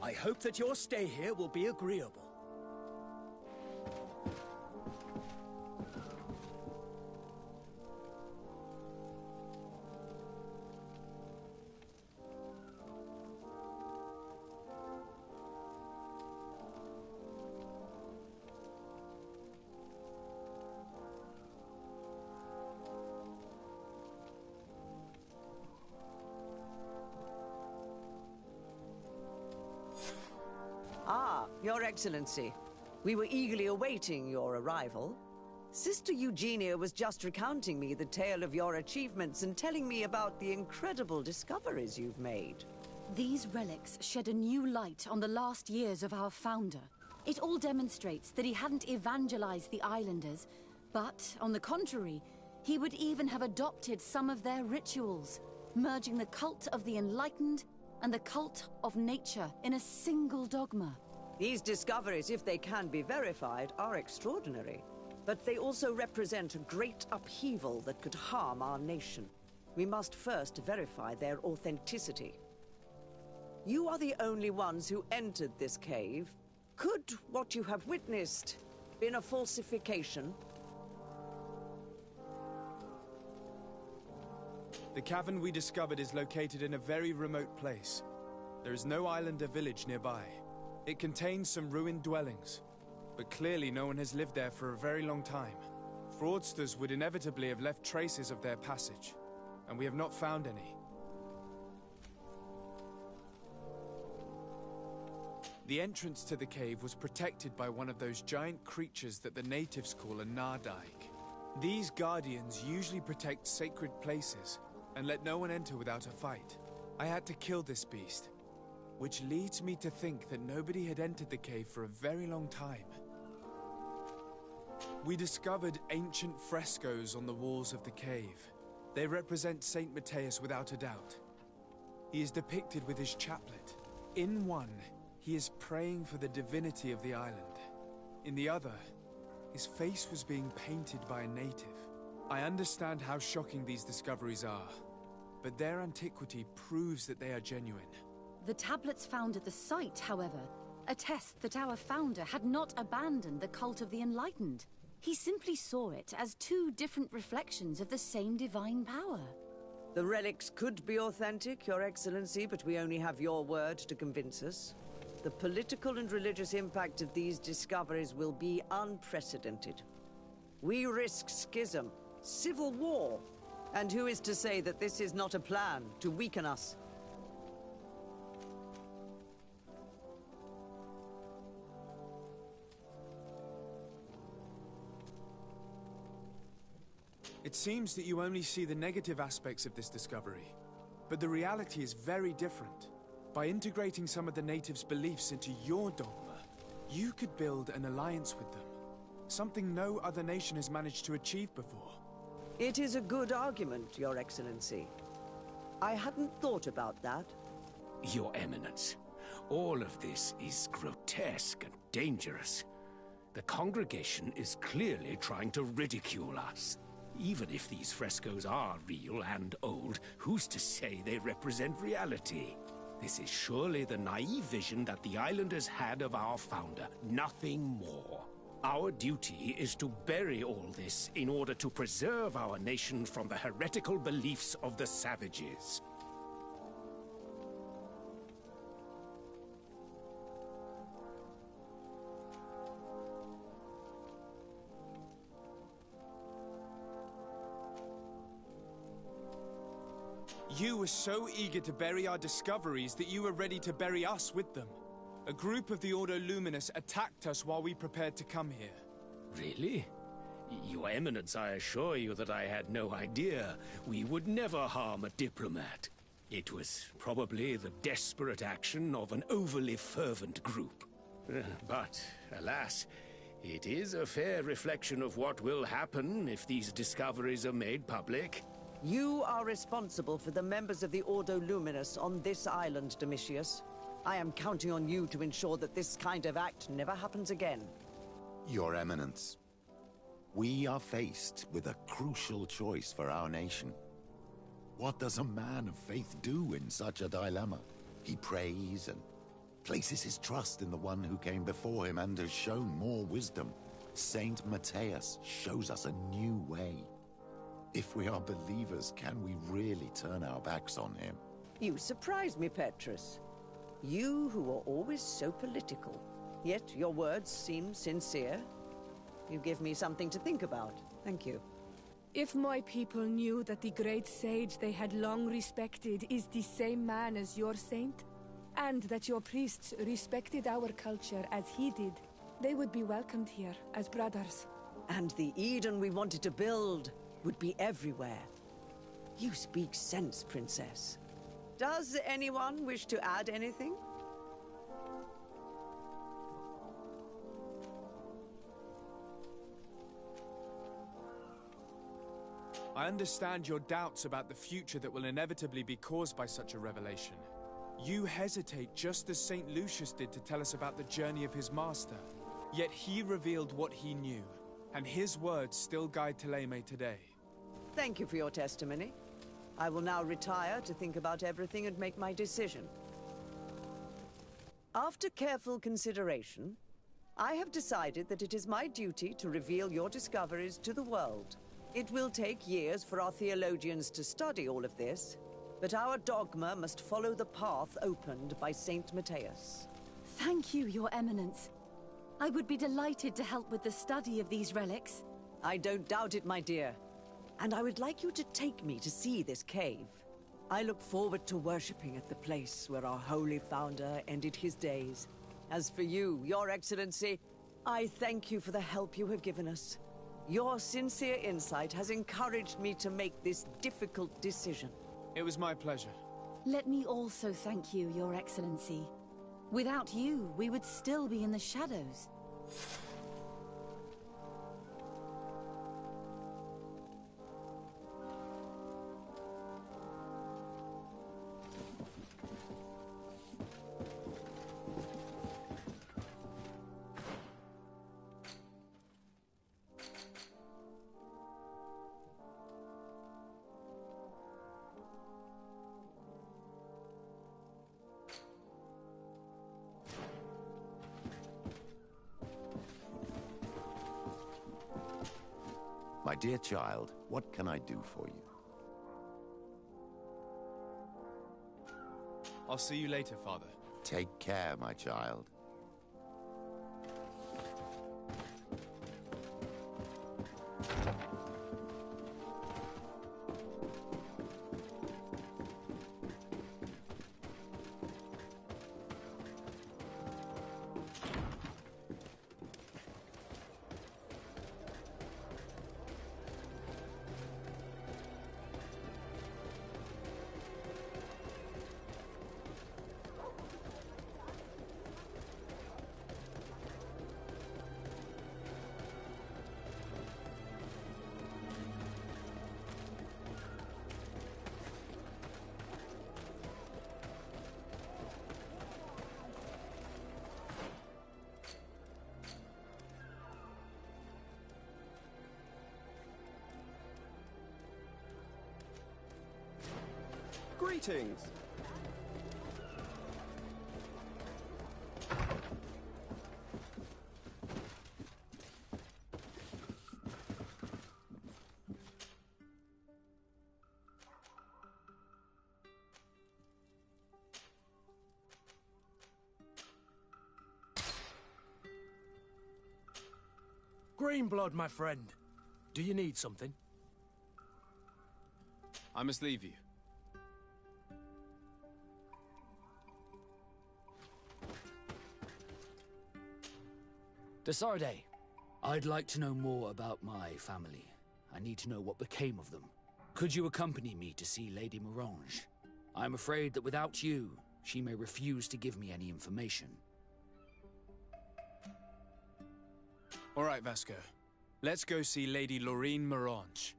I hope that your stay here will be agreeable. Ah, Your Excellency. We were eagerly awaiting your arrival. Sister Eugenia was just recounting me the tale of your achievements and telling me about the incredible discoveries you've made. These relics shed a new light on the last years of our founder. It all demonstrates that he hadn't evangelized the islanders, but, on the contrary, he would even have adopted some of their rituals, merging the cult of the enlightened and the cult of nature in a single dogma. These discoveries, if they can be verified, are extraordinary. But they also represent a great upheaval that could harm our nation. We must first verify their authenticity. You are the only ones who entered this cave. Could what you have witnessed been a falsification? The cavern we discovered is located in a very remote place. There is no islander village nearby. It contains some ruined dwellings, but clearly no one has lived there for a very long time. Fraudsters would inevitably have left traces of their passage, and we have not found any. The entrance to the cave was protected by one of those giant creatures that the natives call a Nardaik. These guardians usually protect sacred places and let no one enter without a fight. I had to kill this beast, which leads me to think that nobody had entered the cave for a very long time. We discovered ancient frescoes on the walls of the cave. They represent Saint Matthias without a doubt. He is depicted with his chaplet. In one, he is praying for the divinity of the island. In the other, his face was being painted by a native. I understand how shocking these discoveries are, but their antiquity proves that they are genuine. The tablets found at the site, however, attest that our founder had not abandoned the cult of the enlightened. He simply saw it as two different reflections of the same divine power. The relics could be authentic, Your Excellency, but we only have your word to convince us. The political and religious impact of these discoveries will be unprecedented. We risk schism, civil war, and who is to say that this is not a plan to weaken us? It seems that you only see the negative aspects of this discovery, but the reality is very different. By integrating some of the natives' beliefs into your dogma, you could build an alliance with them. Something no other nation has managed to achieve before. It is a good argument, Your Excellency. I hadn't thought about that. Your Eminence, all of this is grotesque and dangerous. The congregation is clearly trying to ridicule us. Even if these frescoes are real and old, who's to say they represent reality? This is surely the naive vision that the islanders had of our founder, nothing more. Our duty is to bury all this in order to preserve our nation from the heretical beliefs of the savages. You were so eager to bury our discoveries that you were ready to bury us with them. A group of the Ordo Luminous attacked us while we prepared to come here. Really? Your Eminence, I assure you that I had no idea. We would never harm a diplomat. It was probably the desperate action of an overly fervent group. But, alas, it is a fair reflection of what will happen if these discoveries are made public. You are responsible for the members of the Ordo Luminous on this island, Domitius. I am counting on you to ensure that this kind of act never happens again. Your Eminence, we are faced with a crucial choice for our nation. What does a man of faith do in such a dilemma? He prays and places his trust in the one who came before him and has shown more wisdom. Saint Matthias shows us a new way. If we are believers, can we really turn our backs on him? You surprise me, Petrus. You who are always so political. Yet your words seem sincere. You give me something to think about. Thank you. If my people knew that the great sage they had long respected is the same man as your saint, and that your priests respected our culture as he did, they would be welcomed here as brothers. And the Eden we wanted to build would be everywhere. You speak sense, Princess. Does anyone wish to add anything? I understand your doubts about the future that will inevitably be caused by such a revelation. You hesitate just as St. Lucius did to tell us about the journey of his master. Yet he revealed what he knew, and his words still guide Thélème today. Thank you for your testimony. I will now retire to think about everything and make my decision. After careful consideration, I have decided that it is my duty to reveal your discoveries to the world. It will take years for our theologians to study all of this, but our dogma must follow the path opened by Saint Matthias. Thank you, Your Eminence. I would be delighted to help with the study of these relics. I don't doubt it, my dear. And I would like you to take me to see this cave. I look forward to worshipping at the place where our holy founder ended his days. As for you, Your Excellency, I thank you for the help you have given us. Your sincere insight has encouraged me to make this difficult decision. It was my pleasure. Let me also thank you, Your Excellency. Without you, we would still be in the shadows. My dear child, what can I do for you? I'll see you later, Father. Take care, my child. Greetings! Greenblood, my friend. Do you need something? I must leave you. Desarde, I'd like to know more about my family. I need to know what became of them. Could you accompany me to see Lady Morange? I'm afraid that without you, she may refuse to give me any information. All right, Vasco. Let's go see Lady Lorraine Morange.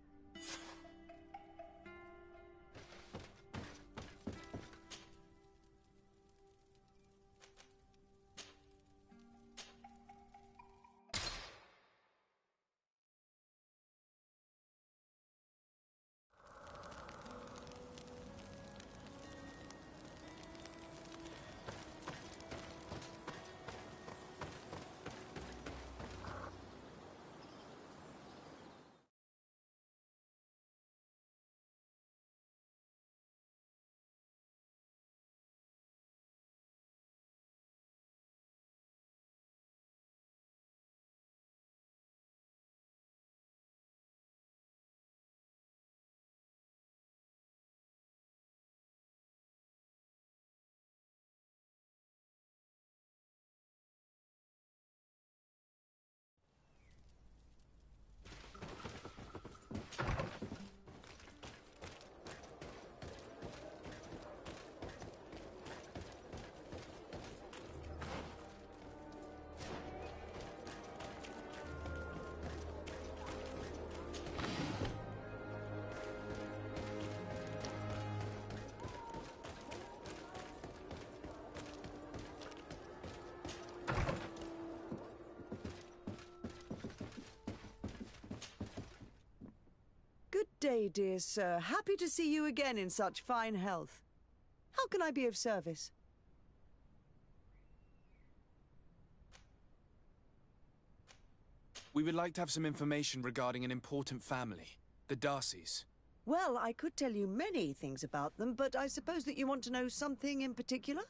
Good day, dear sir. Happy to see you again in such fine health. How can I be of service? We would like to have some information regarding an important family, the Darcys. Well, I could tell you many things about them, but I suppose that you want to know something in particular?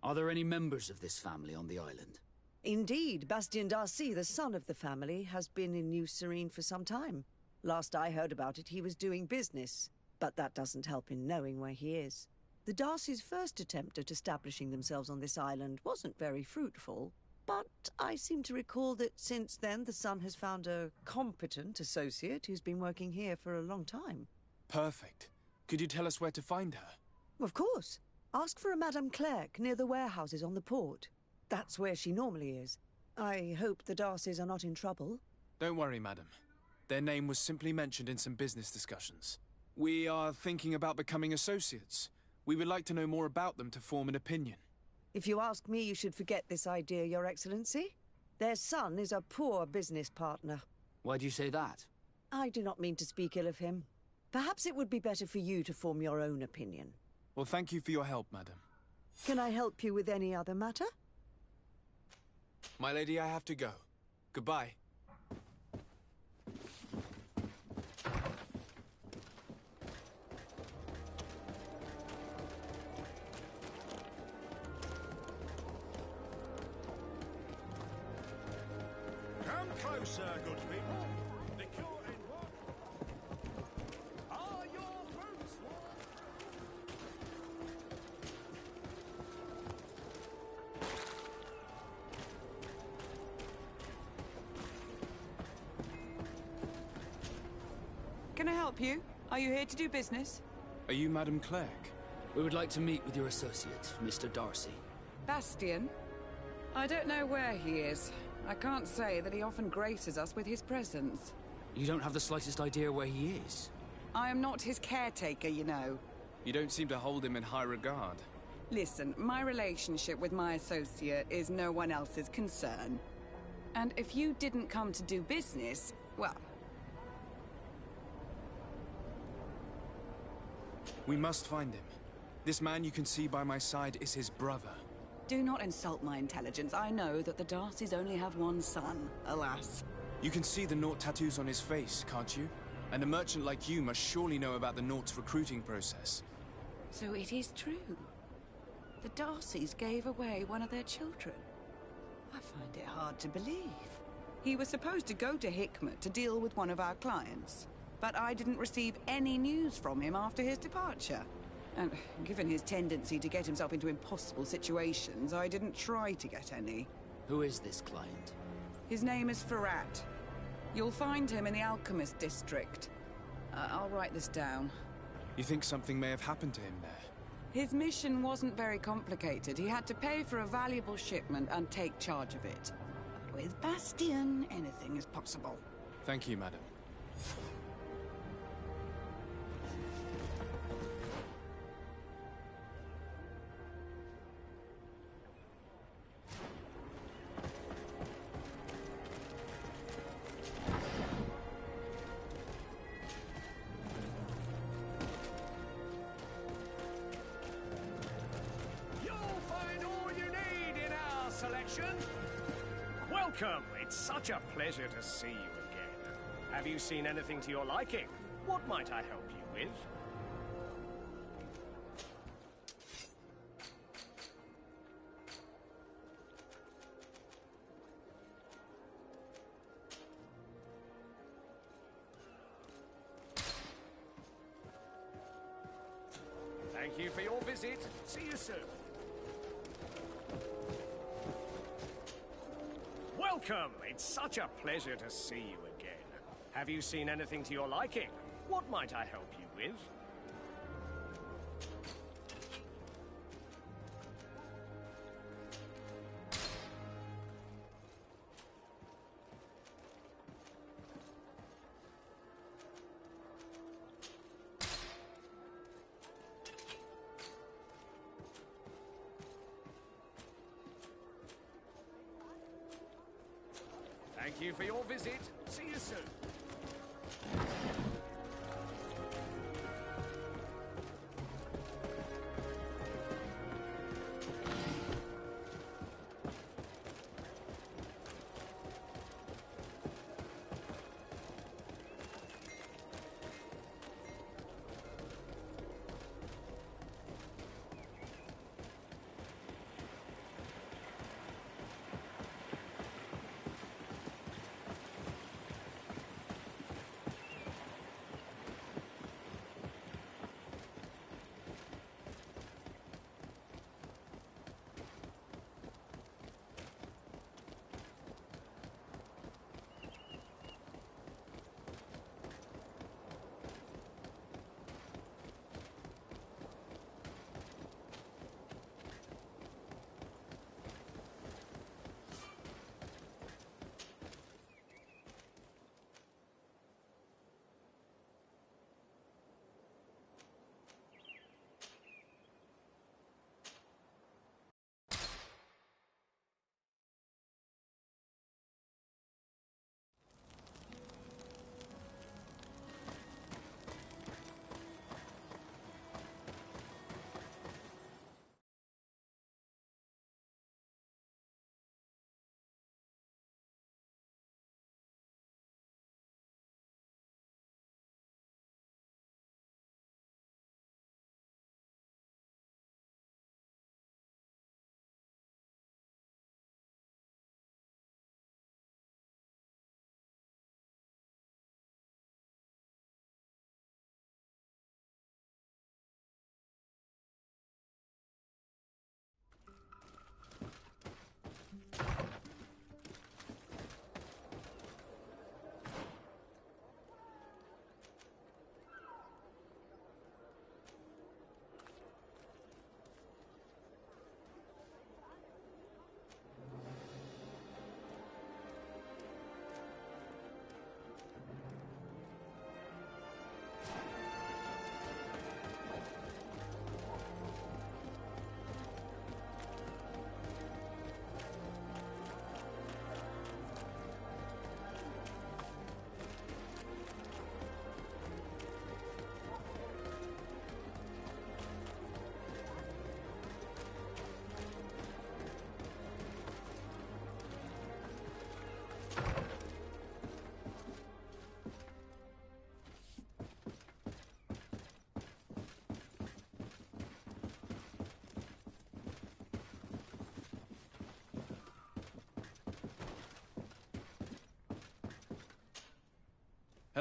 Are there any members of this family on the island? Indeed, Bastien Darcy, the son of the family, has been in New Serene for some time. Last I heard about it, he was doing business, but that doesn't help in knowing where he is. The Darcys' first attempt at establishing themselves on this island wasn't very fruitful, but I seem to recall that since then the son has found a competent associate who's been working here for a long time. Perfect. Could you tell us where to find her? Of course. Ask for a Madame Clerc near the warehouses on the port. That's where she normally is. I hope the Darcys are not in trouble. Don't worry, madam. Their name was simply mentioned in some business discussions. We are thinking about becoming associates. We would like to know more about them to form an opinion. If you ask me, you should forget this idea, Your Excellency. Their son is a poor business partner. Why do you say that? I do not mean to speak ill of him. Perhaps it would be better for you to form your own opinion. Well, thank you for your help, madam. Can I help you with any other matter? My lady, I have to go. Goodbye. Come closer, good people. The cure in what? Are your boots warm? Can I help you? Are you here to do business? Are you Madame Clerc? We would like to meet with your associate, Mr. Darcy. Bastien? I don't know where he is. I can't say that he often graces us with his presence. You don't have the slightest idea where he is? I am not his caretaker, you know. You don't seem to hold him in high regard. Listen, my relationship with my associate is no one else's concern. And if you didn't come to do business, well... We must find him. This man you can see by my side is his brother. Do not insult my intelligence. I know that the Darcys only have one son, alas. You can see the Naught tattoos on his face, can't you? And a merchant like you must surely know about the Naught's recruiting process. So it is true. The Darcys gave away one of their children. I find it hard to believe. He was supposed to go to Hikmet to deal with one of our clients, but I didn't receive any news from him after his departure. And given his tendency to get himself into impossible situations, I didn't try to get any. Who is this client? His name is Ferrat. You'll find him in the Alchemist District. I'll write this down. You think something may have happened to him there? His mission wasn't very complicated. He had to pay for a valuable shipment and take charge of it. But with Bastion, anything is possible. Thank you, madam. Welcome! It's such a pleasure to see you again. Have you seen anything to your liking? What might I help you with? Thank you for your visit. See you soon. Welcome! It's such a pleasure to see you again. Have you seen anything to your liking? What might I help you with? Thank you for your visit. See you soon.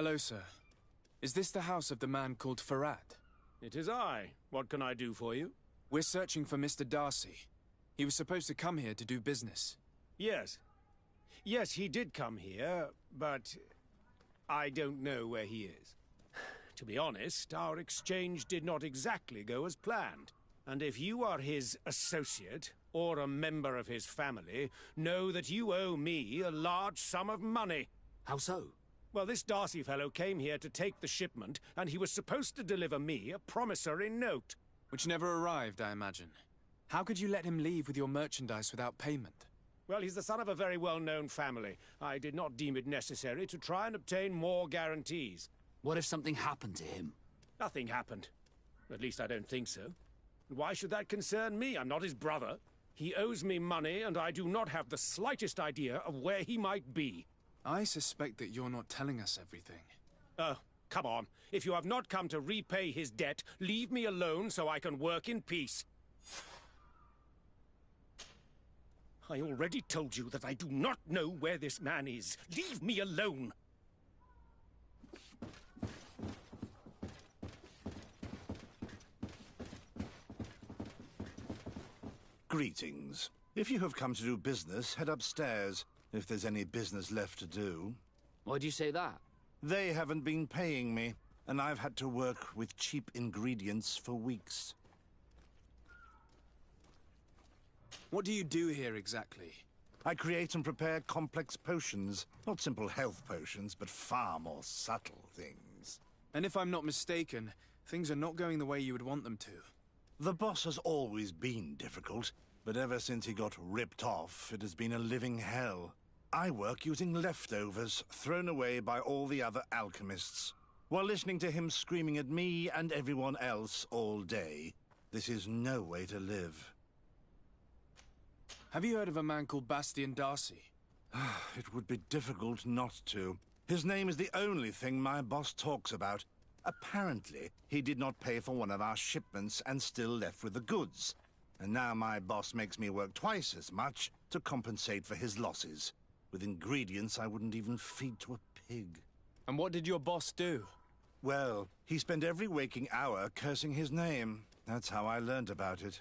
Hello, sir. Is this the house of the man called Ferrat? It is I. What can I do for you? We're searching for Mr. Darcy. He was supposed to come here to do business. Yes. Yes, he did come here, but I don't know where he is. To be honest, our exchange did not exactly go as planned. And if you are his associate, or a member of his family, know that you owe me a large sum of money. How so? Well, this Darcy fellow came here to take the shipment, and he was supposed to deliver me a promissory note. Which never arrived, I imagine. How could you let him leave with your merchandise without payment? Well, he's the son of a very well-known family. I did not deem it necessary to try and obtain more guarantees. What if something happened to him? Nothing happened. At least I don't think so. Why should that concern me? I'm not his brother. He owes me money, and I do not have the slightest idea of where he might be. I suspect that you're not telling us everything. Oh, come on. If you have not come to repay his debt, leave me alone so I can work in peace. I already told you that I do not know where this man is. Leave me alone! Greetings. If you have come to do business, head upstairs, if there's any business left to do. Why do you say that? They haven't been paying me, and I've had to work with cheap ingredients for weeks. What do you do here exactly? I create and prepare complex potions. Not simple health potions, but far more subtle things. And if I'm not mistaken, things are not going the way you would want them to. The boss has always been difficult, but ever since he got ripped off, it has been a living hell. I work using leftovers thrown away by all the other alchemists, while listening to him screaming at me and everyone else all day. This is no way to live. Have you heard of a man called Bastian Darcy? It would be difficult not to. His name is the only thing my boss talks about. Apparently, he did not pay for one of our shipments and still left with the goods. And now my boss makes me work twice as much to compensate for his losses, with ingredients I wouldn't even feed to a pig. And what did your boss do? Well, he spent every waking hour cursing his name. That's how I learned about it.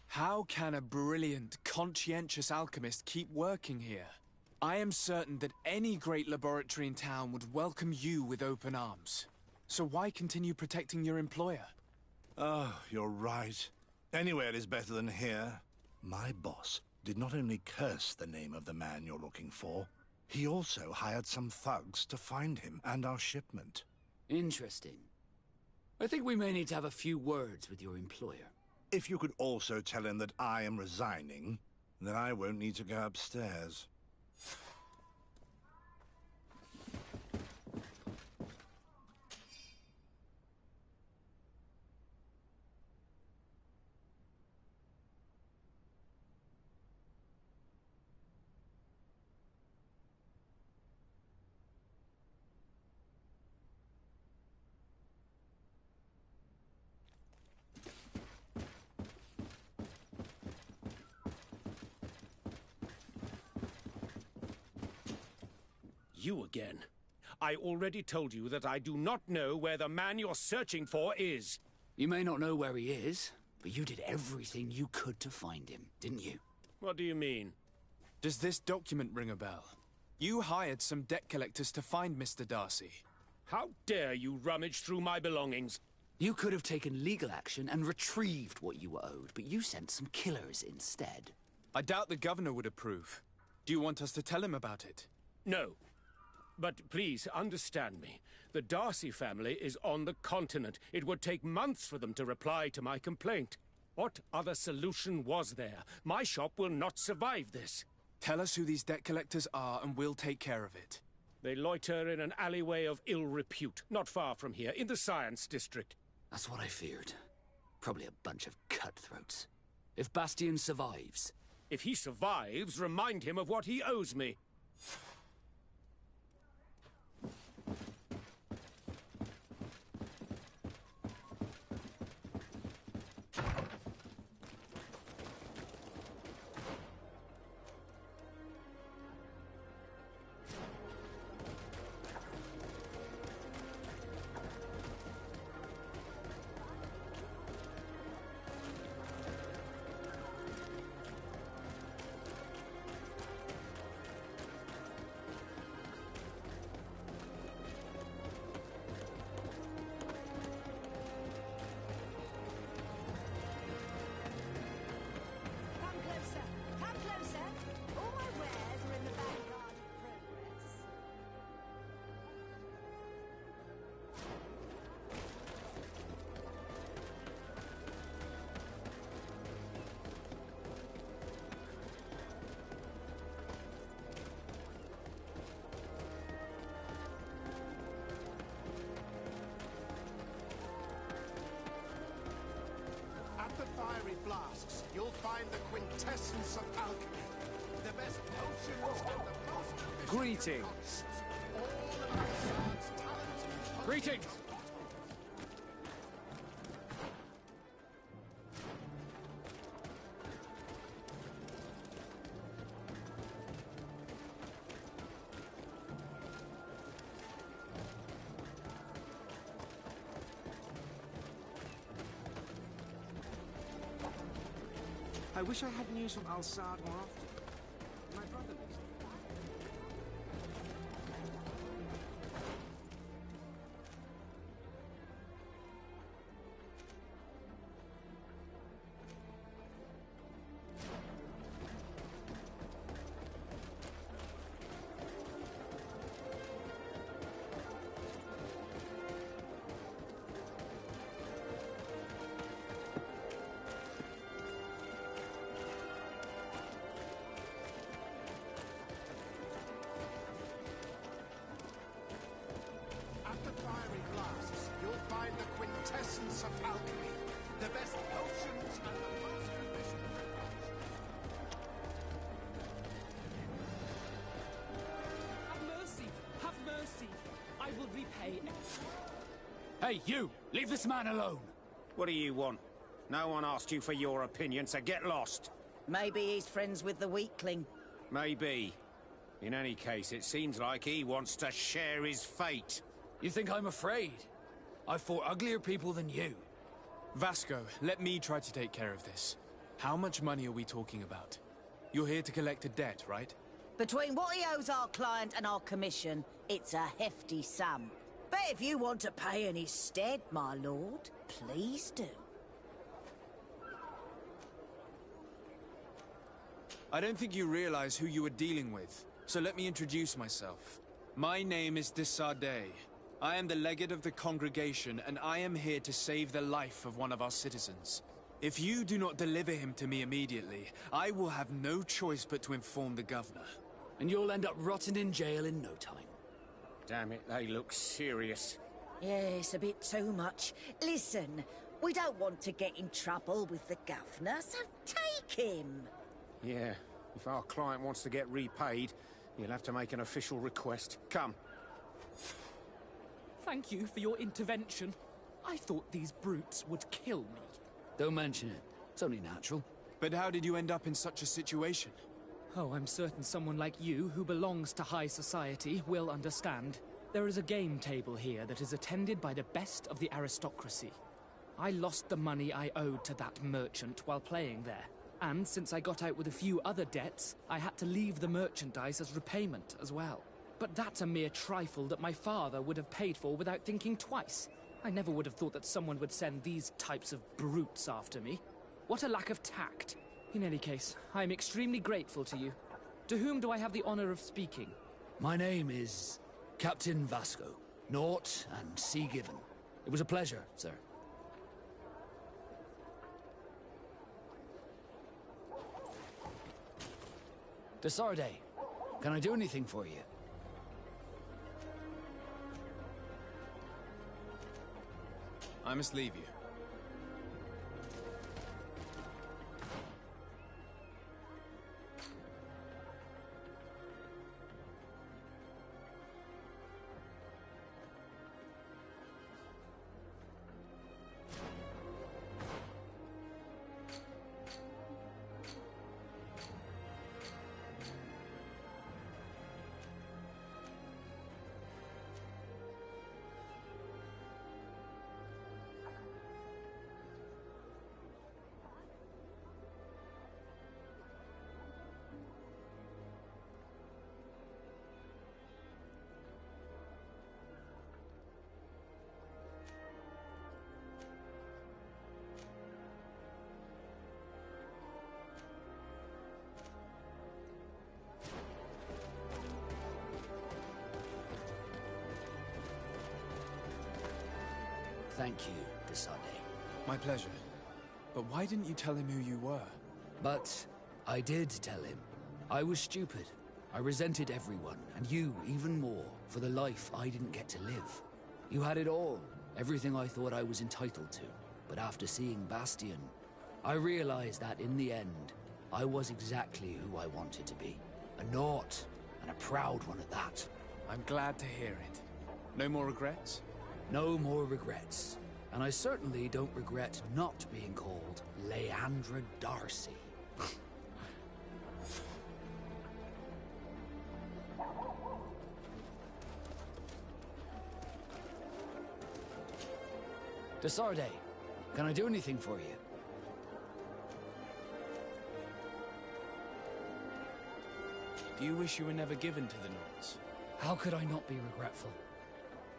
How can a brilliant, conscientious alchemist keep working here? I am certain that any great laboratory in town would welcome you with open arms. So why continue protecting your employer? Oh, you're right. Anywhere is better than here. My boss did not only curse the name of the man you're looking for, he also hired some thugs to find him and our shipment. Interesting. I think we may need to have a few words with your employer. If you could also tell him that I am resigning, then I won't need to go upstairs. You again. I already told you that I do not know where the man you're searching for is. You may not know where he is, but you did everything you could to find him, didn't you? What do you mean? Does this document ring a bell? You hired some debt collectors to find Mr. Darcy. How dare you rummage through my belongings? You could have taken legal action and retrieved what you were owed, but you sent some killers instead. I doubt the governor would approve. Do you want us to tell him about it? No. But please, understand me. The Darcy family is on the continent. It would take months for them to reply to my complaint. What other solution was there? My shop will not survive this. Tell us who these debt collectors are and we'll take care of it. They loiter in an alleyway of ill repute, not far from here, in the Science District. That's what I feared. Probably a bunch of cutthroats. If Bastian survives... If he survives, remind him of what he owes me. essence of alchemy. The best potions and the most efficient... Greetings. All of Alsad's talent... Greetings! I wish I had news from Alsad more often. My brother lives there. Essence of alchemy. The best potions and the most efficient... Have mercy! Have mercy! I will repay... Hey, you! Leave this man alone! What do you want? No one asked you for your opinion, so get lost. Maybe he's friends with the weakling. Maybe. In any case, it seems like he wants to share his fate. You think I'm afraid? I've fought uglier people than you. Vasco, let me try to take care of this. How much money are we talking about? You're here to collect a debt, right? Between what he owes our client and our commission, it's a hefty sum. But if you want to pay in his stead, my lord, please do. I don't think you realize who you are dealing with, so let me introduce myself. My name is de Sardet. I am the legate of the congregation, and I am here to save the life of one of our citizens. If you do not deliver him to me immediately, I will have no choice but to inform the governor. And you'll end up rotting in jail in no time. Damn it, they look serious. Yes, a bit too much. Listen, we don't want to get in trouble with the governor, so take him. Yeah, if our client wants to get repaid, he'll have to make an official request. Come. Thank you for your intervention. I thought these brutes would kill me. Don't mention it. It's only natural. But how did you end up in such a situation? Oh, I'm certain someone like you, who belongs to high society, will understand. There is a game table here that is attended by the best of the aristocracy. I lost the money I owed to that merchant while playing there. And since I got out with a few other debts, I had to leave the merchandise as repayment as well. But that's a mere trifle that my father would have paid for without thinking twice. I never would have thought that someone would send these types of brutes after me. What a lack of tact. In any case, I am extremely grateful to you. To whom do I have the honor of speaking? My name is Captain Vasco. Naught and Sea Given. It was a pleasure, sir. De Sardet, can I do anything for you? I must leave you. Thank you, de Sardet. My pleasure. But why didn't you tell him who you were? But I did tell him. I was stupid. I resented everyone, and you even more, for the life I didn't get to live. You had it all, everything I thought I was entitled to. But after seeing Bastion, I realized that in the end, I was exactly who I wanted to be. A Naut, and a proud one at that. I'm glad to hear it. No more regrets? No more regrets. And I certainly don't regret not being called Leandra Darcy. Desarde, can I do anything for you? Do you wish you were never given to the Nauts? How could I not be regretful?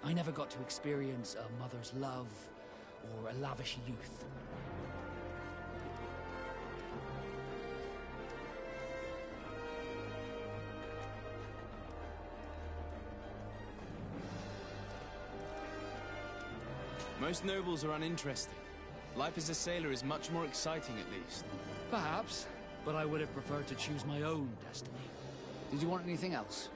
I never got to experience a mother's love or a lavish youth. Most nobles are uninteresting. Life as a sailor is much more exciting, at least. Perhaps, but I would have preferred to choose my own destiny. Did you want anything else?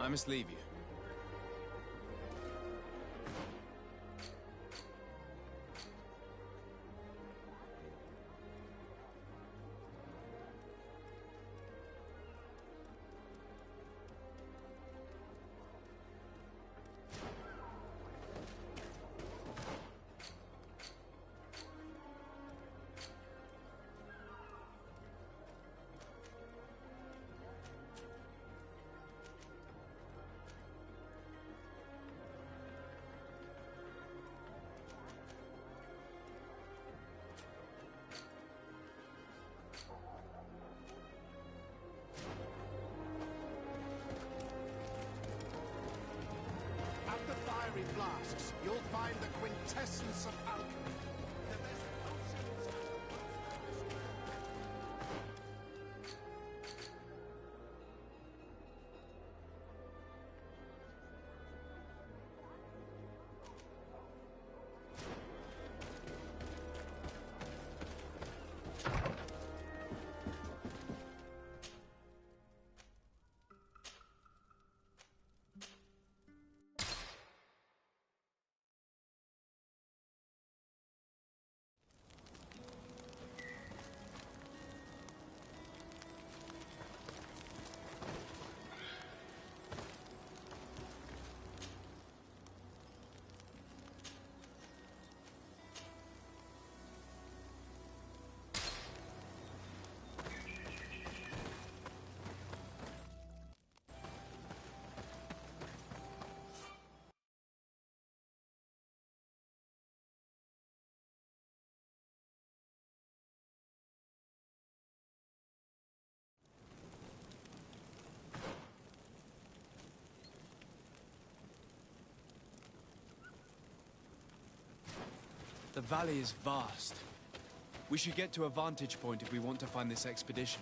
I must leave you. Flasks, you'll find the quintessence of alchemy. The best potions and The valley is vast. We should get to a vantage point if we want to find this expedition.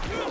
Yeah!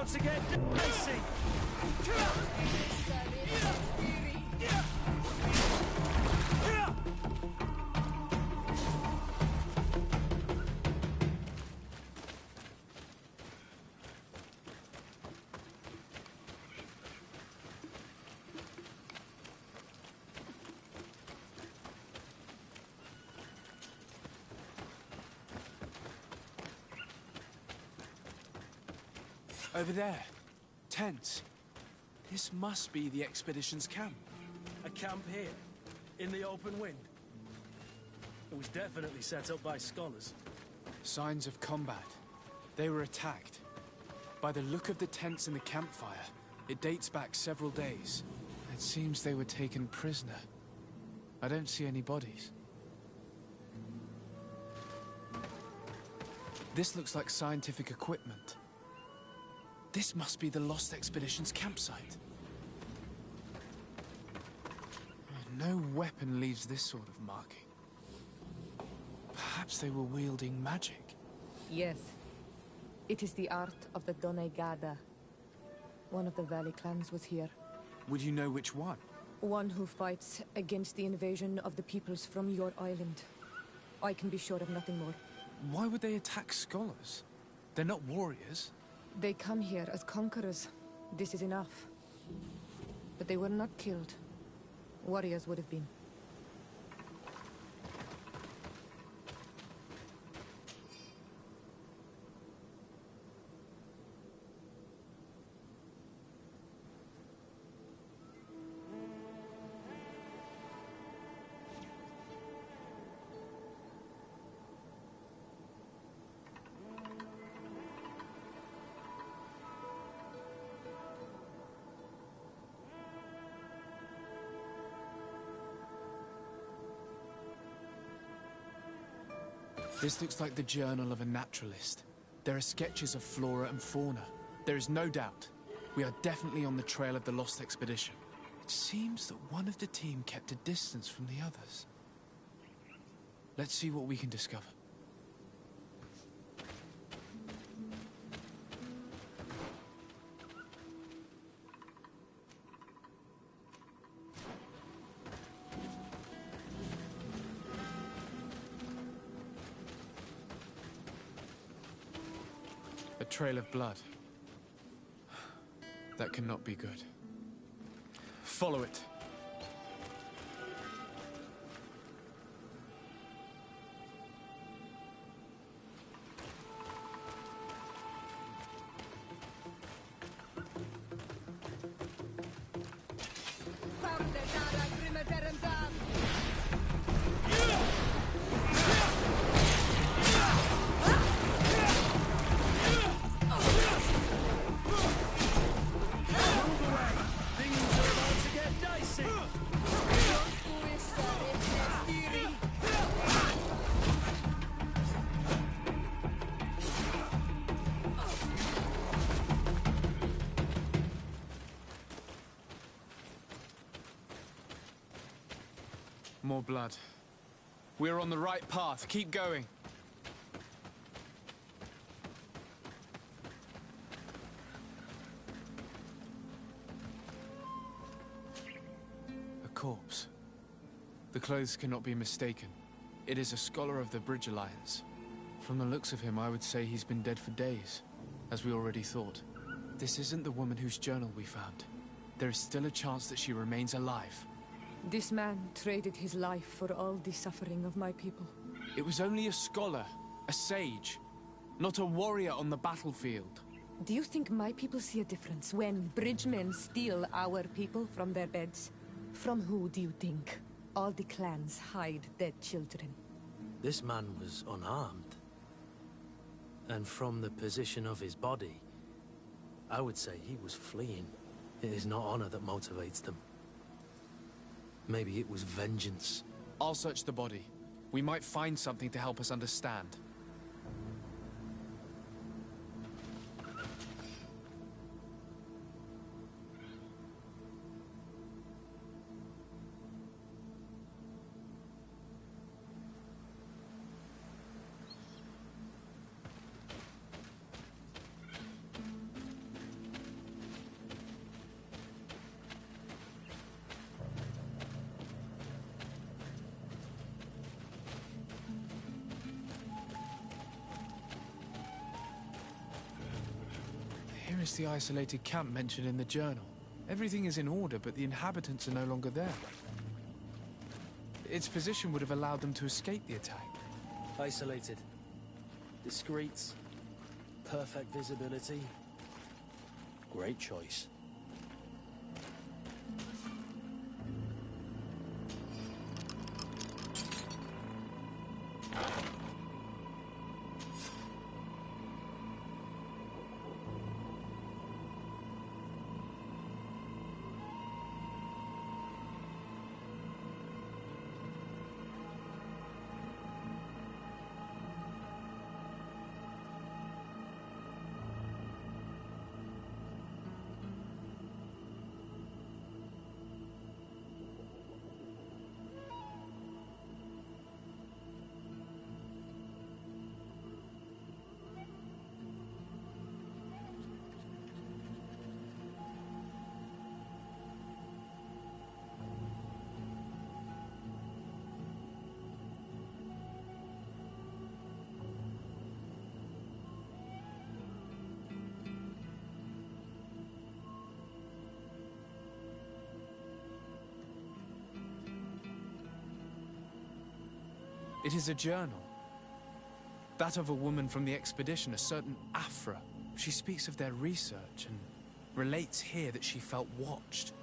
about to get dicey! Over there. Tents. This must be the expedition's camp. A camp here, in the open wind. It was definitely set up by scholars. Signs of combat. They were attacked. By the look of the tents and the campfire, it dates back several days. It seems they were taken prisoner. I don't see any bodies. This looks like scientific equipment. This must be the Lost Expedition's campsite. No weapon leaves this sort of marking. Perhaps they were wielding magic. Yes. It is the art of the Donegada. One of the Valley clans was here. Would you know which one? One who fights against the invasion of the peoples from your island. I can be sure of nothing more. Why would they attack scholars? They're not warriors. They come here as conquerors. This is enough. But they were not killed. Warriors would have been. This looks like the journal of a naturalist. There are sketches of flora and fauna. There is no doubt. We are definitely on the trail of the Lost Expedition. It seems that one of the team kept a distance from the others. Let's see what we can discover. A trail of blood. That cannot be good. Follow it. More blood. We're on the right path. Keep going. A corpse. The clothes cannot be mistaken. It is a scholar of the Bridge Alliance. From the looks of him, I would say he's been dead for days, as we already thought. This isn't the woman whose journal we found. There is still a chance that she remains alive. This man traded his life for all the suffering of my people. It was only a scholar, a sage, not a warrior on the battlefield. Do you think my people see a difference when bridgemen steal our people from their beds? From who do you think all the clans hide dead children? This man was unarmed. And from the position of his body, I would say he was fleeing. It is not honor that motivates them. Maybe it was vengeance. I'll search the body. We might find something to help us understand. Here is the isolated camp mentioned in the journal. Everything is in order, but the inhabitants are no longer there. Its position would have allowed them to escape the attack. Isolated. Discreet. Perfect visibility. Great choice. It is a journal. That of a woman from the expedition, a certain Afra. She speaks of their research and relates here that she felt watched.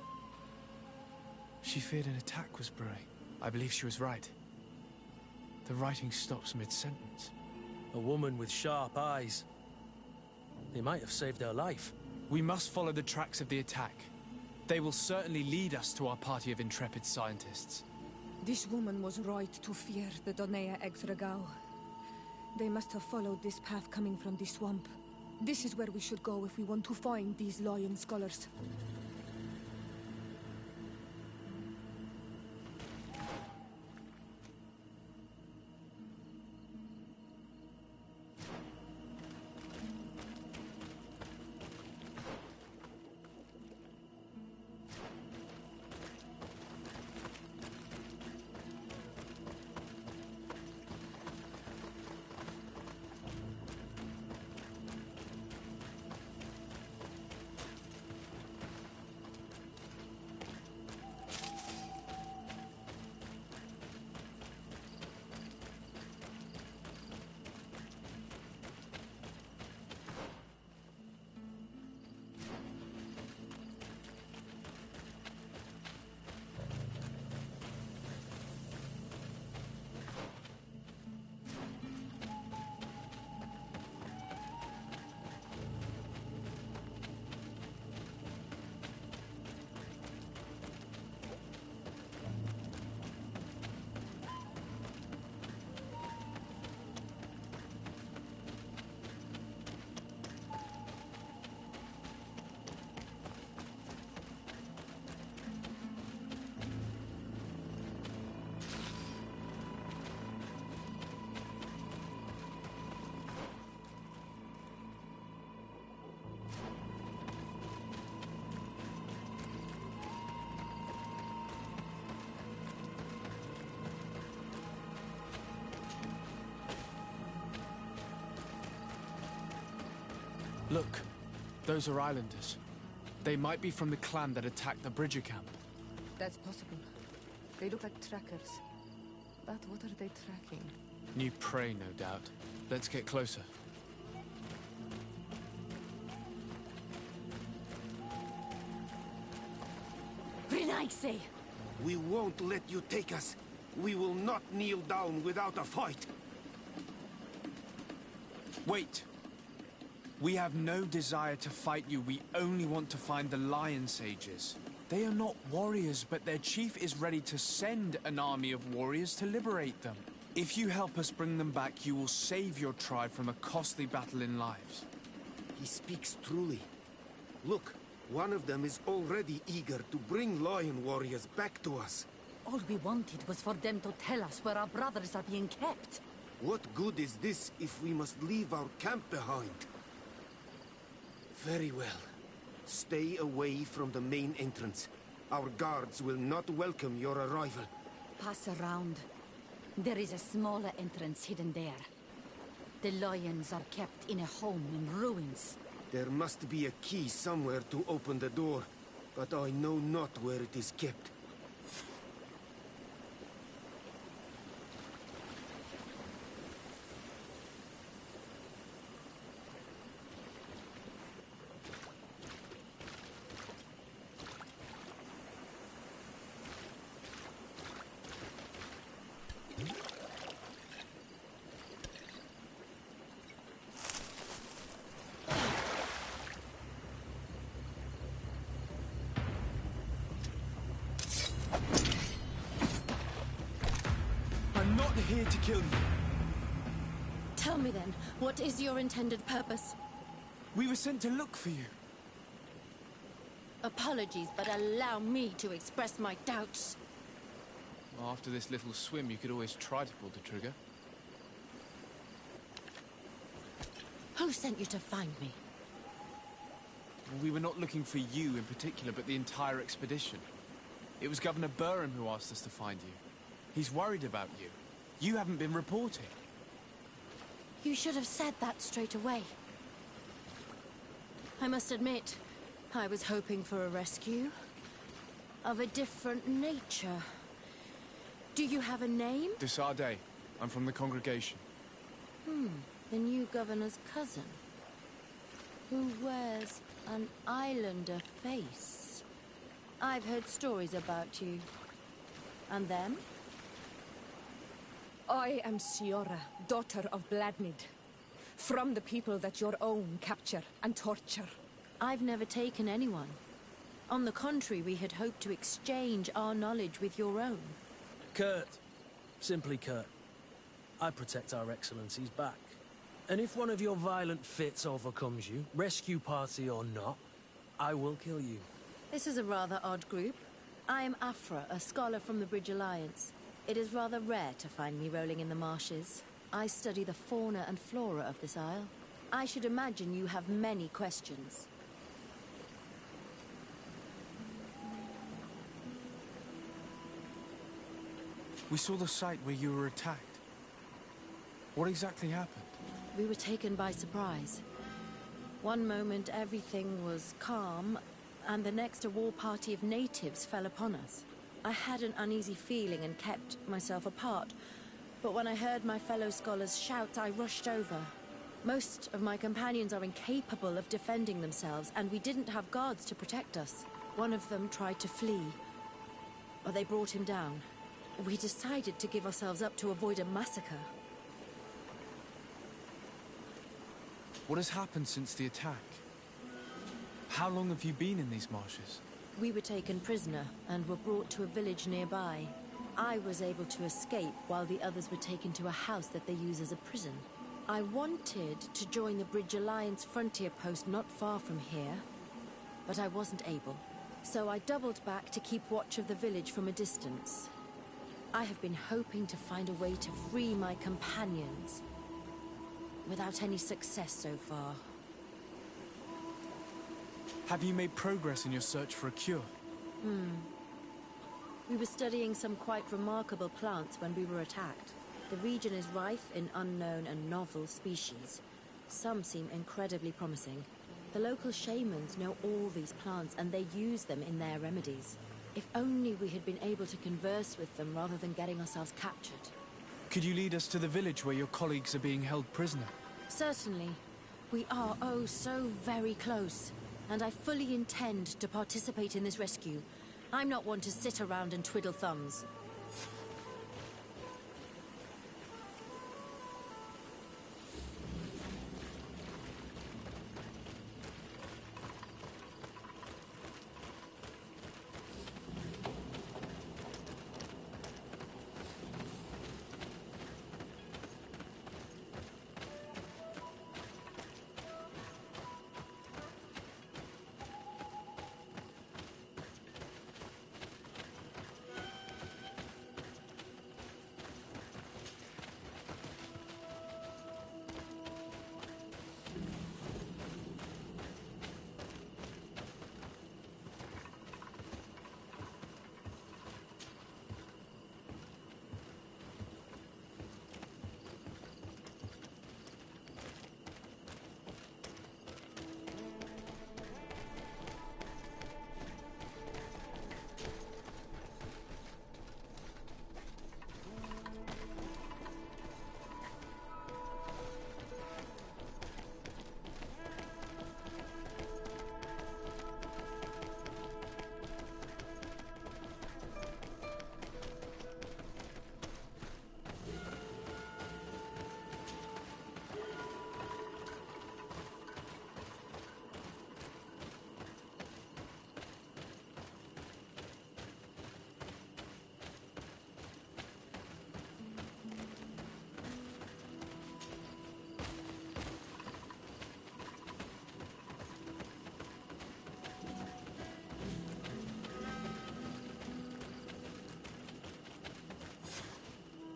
She feared an attack was brewing. I believe she was right. The writing stops mid-sentence. A woman with sharp eyes. They might have saved her life. We must follow the tracks of the attack. They will certainly lead us to our party of intrepid scientists. This woman was right to fear the Donea Exregao. They must have followed this path coming from the swamp. This is where we should go if we want to find these lion scholars. Look, those are islanders. They might be from the clan that attacked the Bridger camp. That's possible. They look like trackers. But what are they tracking? New prey, no doubt. Let's get closer. Renaise! We won't let you take us. We will not kneel down without a fight. Wait. We have no desire to fight you. We only want to find the Lion Sages. They are not warriors, but their chief is ready to send an army of warriors to liberate them. If you help us bring them back, you will save your tribe from a costly battle in lives. He speaks truly. Look, one of them is already eager to bring lion warriors back to us. All we wanted was for them to tell us where our brothers are being kept. What good is this if we must leave our camp behind? Very well. Stay away from the main entrance. Our guards will not welcome your arrival. Pass around. There is a smaller entrance hidden there. The lions are kept in a home in ruins. There must be a key somewhere to open the door, but I know not where it is kept. I'm not here to kill you. Tell me then, what is your intended purpose? We were sent to look for you. Apologies, but allow me to express my doubts. Well, after this little swim, you could always try to pull the trigger. Who sent you to find me? Well, we were not looking for you in particular, but the entire expedition. It was Governor Bicsum who asked us to find you. He's worried about you. You haven't been reporting. You should have said that straight away. I must admit, I was hoping for a rescue. Of a different nature. Do you have a name? De Sardet. I'm from the congregation. The new governor's cousin. Who wears an islander face. I've heard stories about you. And them? I am Siora, daughter of Bladnid. From the people that your own capture and torture. I've never taken anyone. On the contrary, we had hoped to exchange our knowledge with your own. Kurt. Simply Kurt. I protect our excellencies back. And if one of your violent fits overcomes you, rescue party or not, I will kill you. This is a rather odd group. I am Afra, a scholar from the Bridge Alliance. It is rather rare to find me rolling in the marshes. I study the fauna and flora of this isle. I should imagine you have many questions. We saw the site where you were attacked. What exactly happened? We were taken by surprise. One moment everything was calm, and the next a war party of natives fell upon us. I had an uneasy feeling and kept myself apart, but when I heard my fellow scholars shout, I rushed over. Most of my companions are incapable of defending themselves, and we didn't have guards to protect us. One of them tried to flee, but they brought him down. We decided to give ourselves up to avoid a massacre. What has happened since the attack? How long have you been in these marshes? We were taken prisoner and were brought to a village nearby. I was able to escape while the others were taken to a house that they use as a prison. I wanted to join the Bridge Alliance frontier post not far from here, but I wasn't able. So I doubled back to keep watch of the village from a distance. I have been hoping to find a way to free my companions, without any success so far. Have you made progress in your search for a cure? We were studying some quite remarkable plants when we were attacked. The region is rife in unknown and novel species. Some seem incredibly promising. The local shamans know all these plants and they use them in their remedies. If only we had been able to converse with them rather than getting ourselves captured. Could you lead us to the village where your colleagues are being held prisoner? Certainly. We are, oh, so very close. And I fully intend to participate in this rescue. I'm not one to sit around and twiddle thumbs.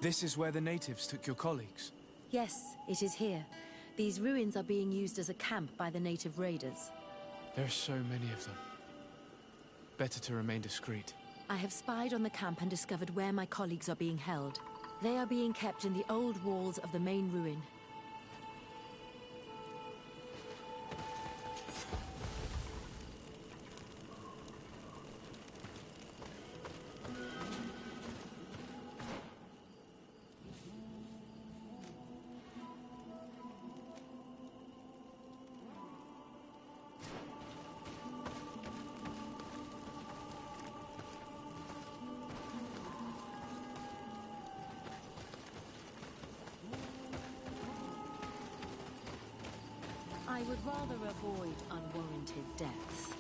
This is where the natives took your colleagues? Yes, it is here. These ruins are being used as a camp by the native raiders. There are so many of them. Better to remain discreet. I have spied on the camp and discovered where my colleagues are being held. They are being kept in the old walls of the main ruin. I would rather avoid unwarranted deaths.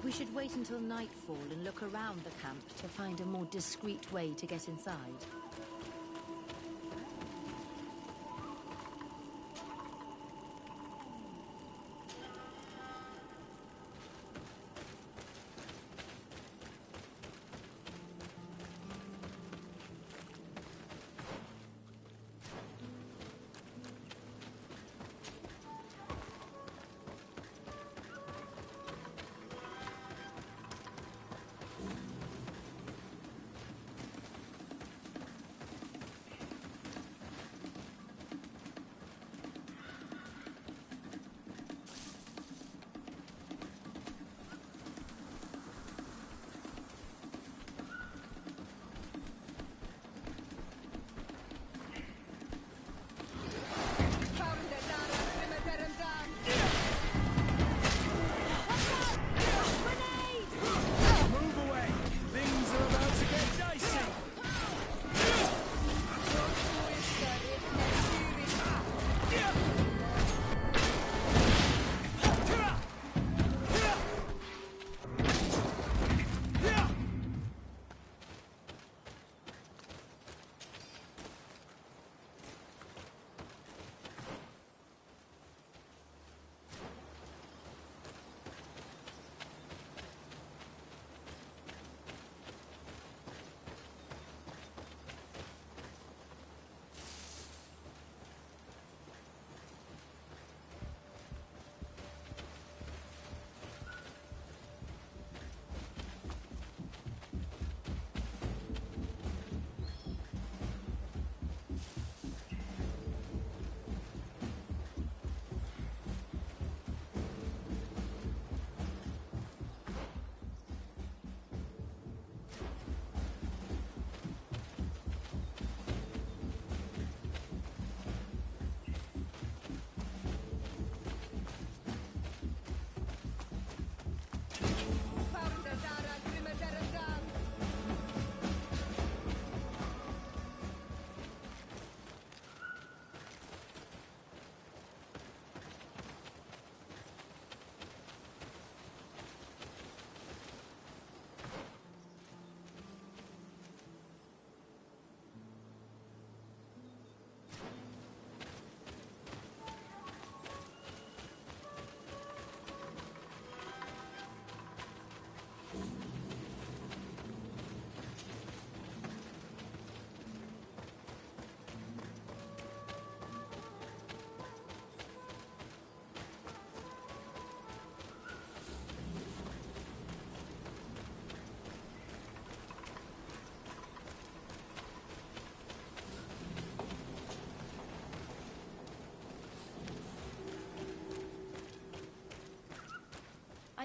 We should wait until nightfall and look around the camp to find a more discreet way to get inside.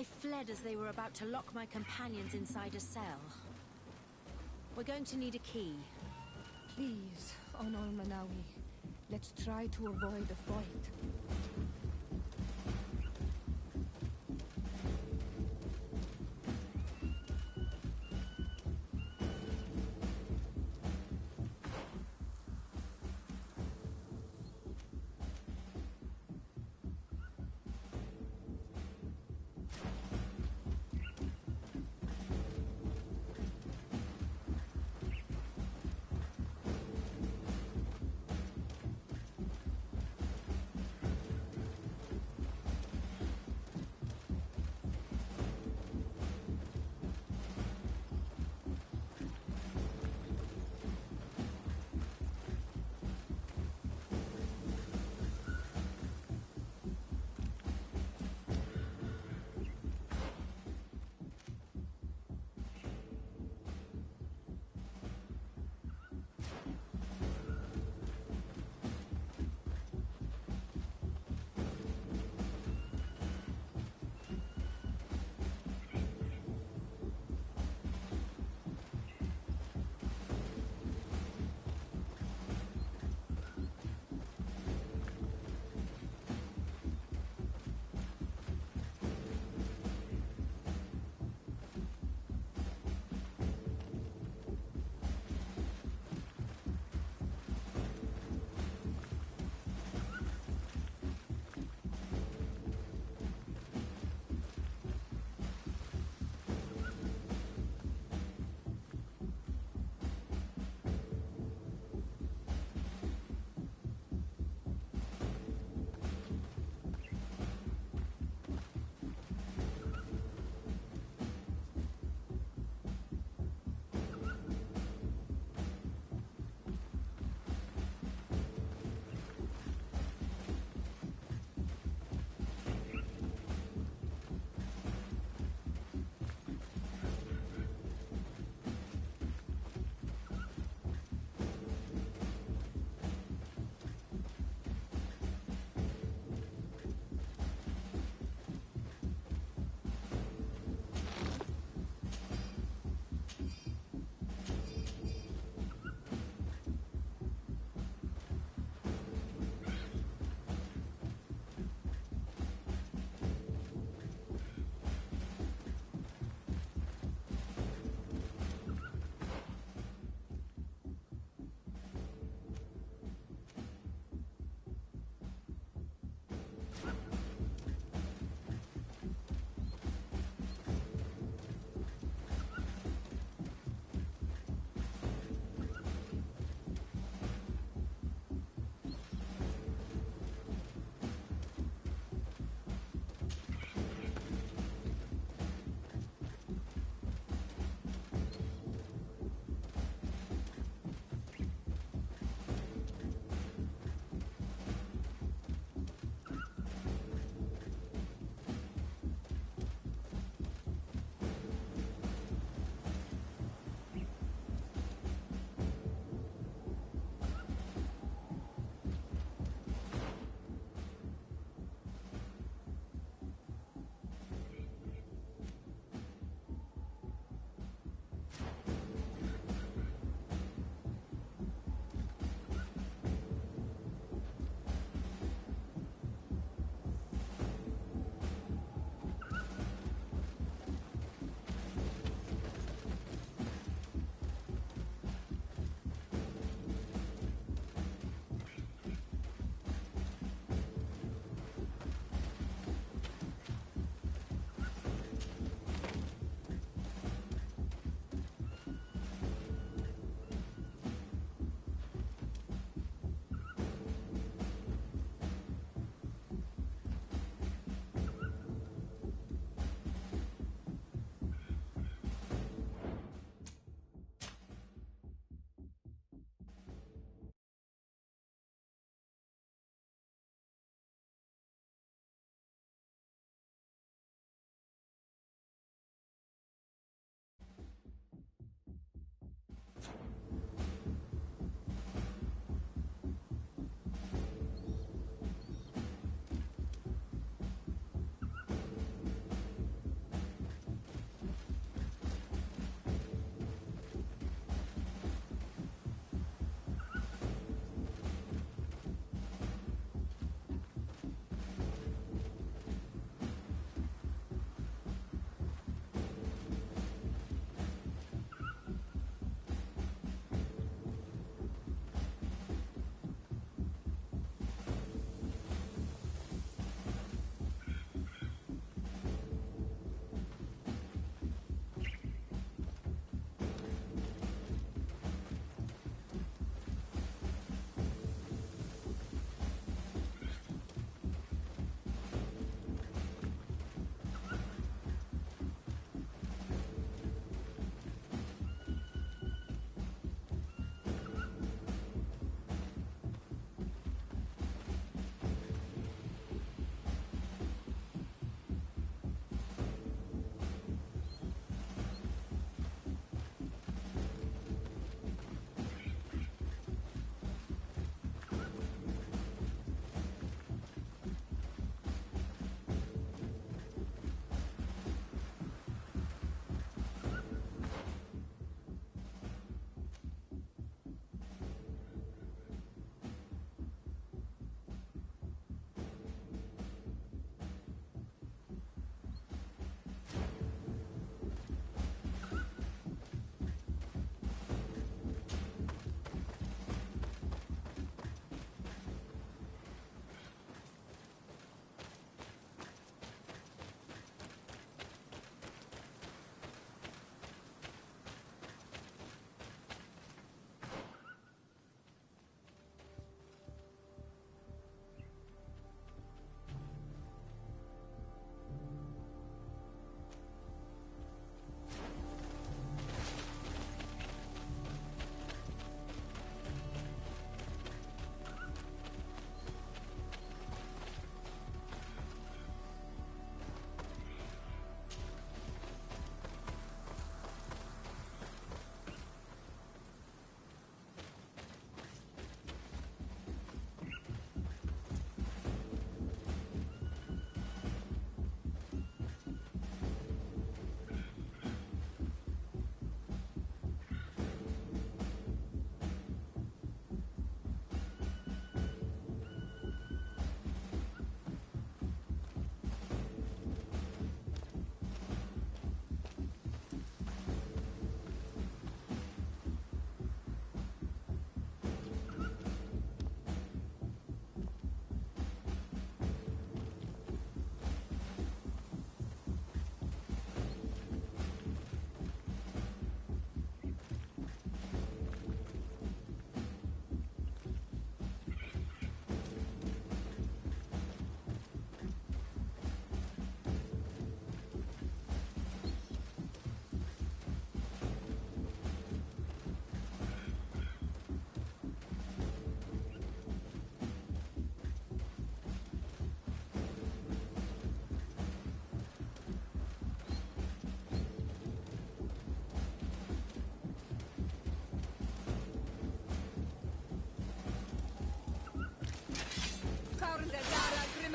I fled as they were about to lock my companions inside a cell. We're going to need a key. Please, Honor Manawi, let's try to avoid a fight.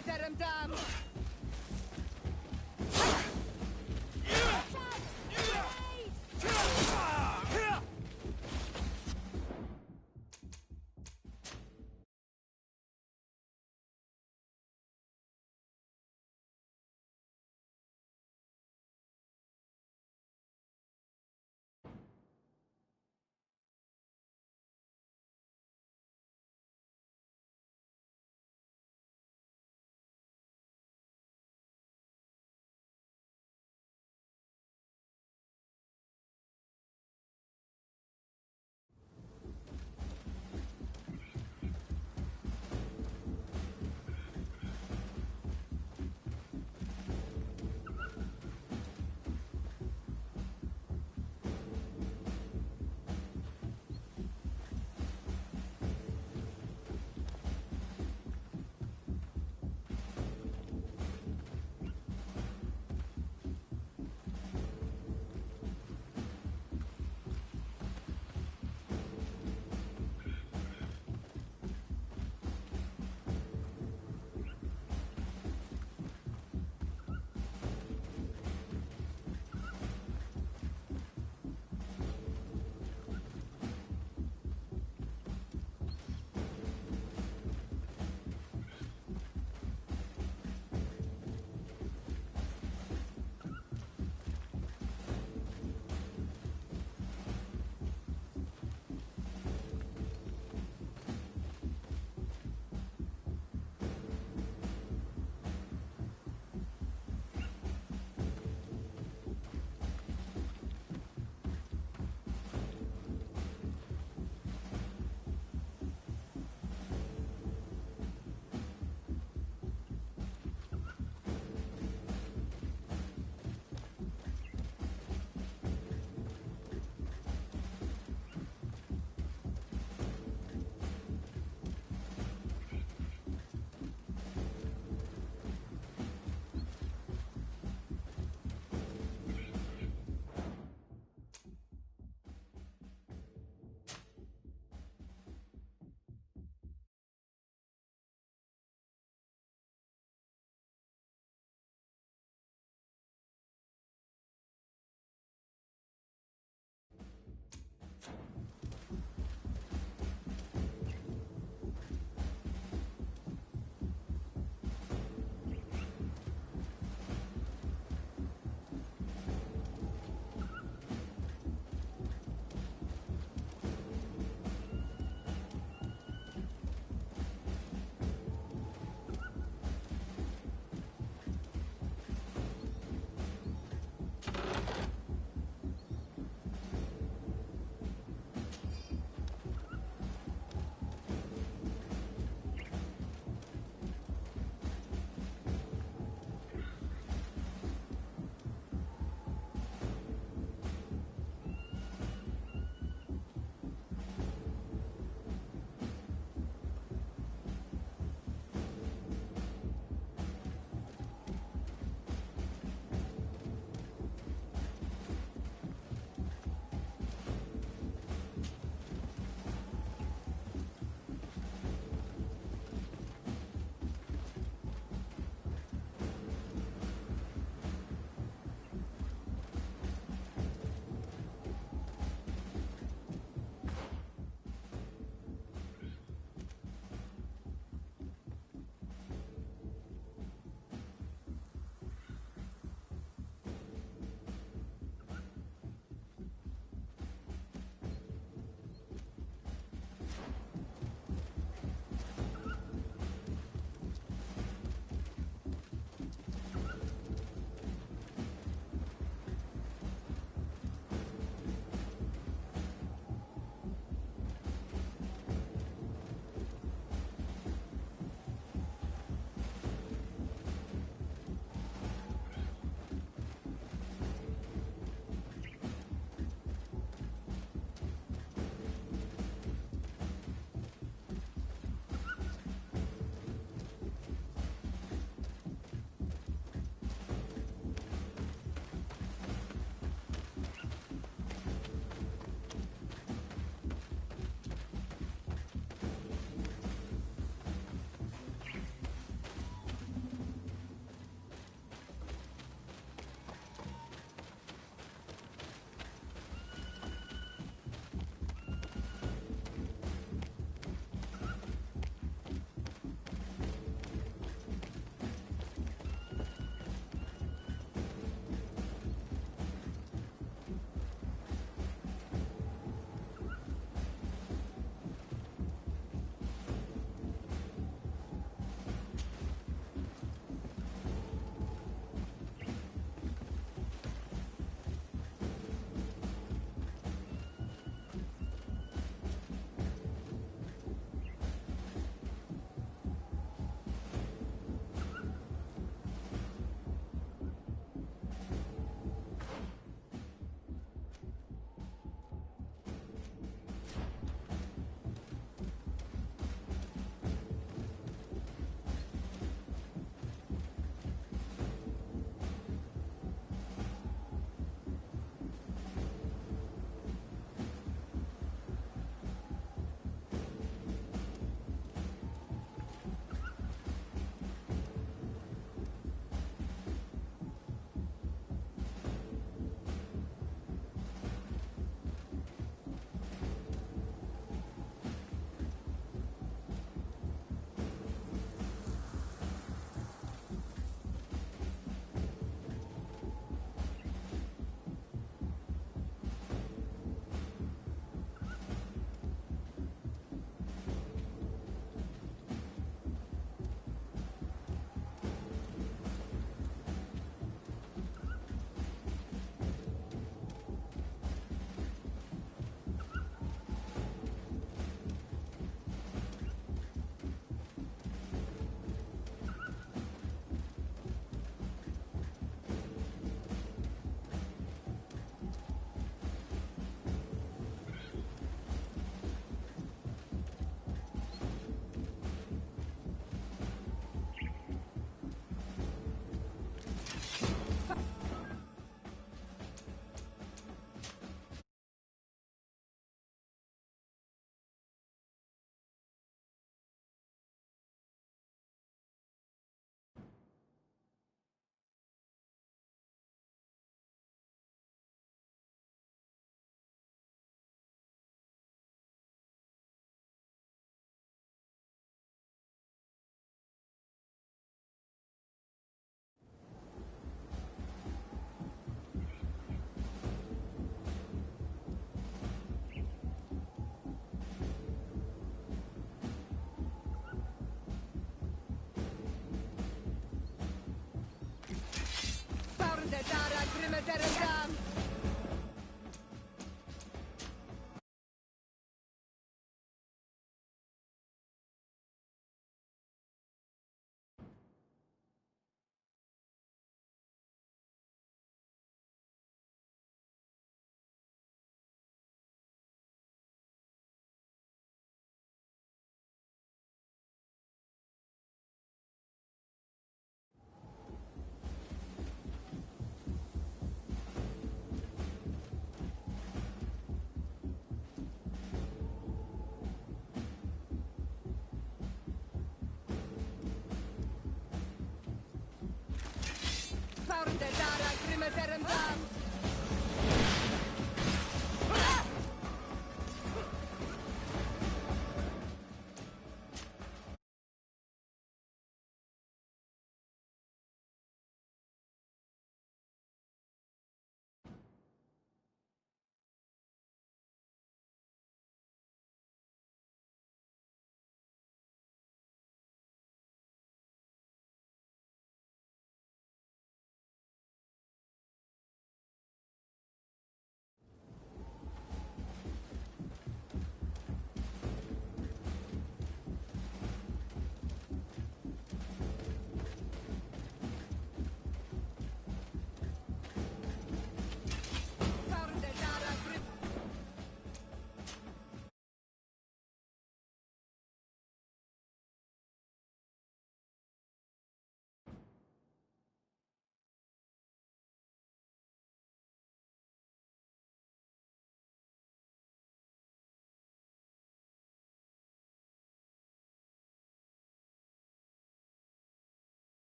Veteran Dam!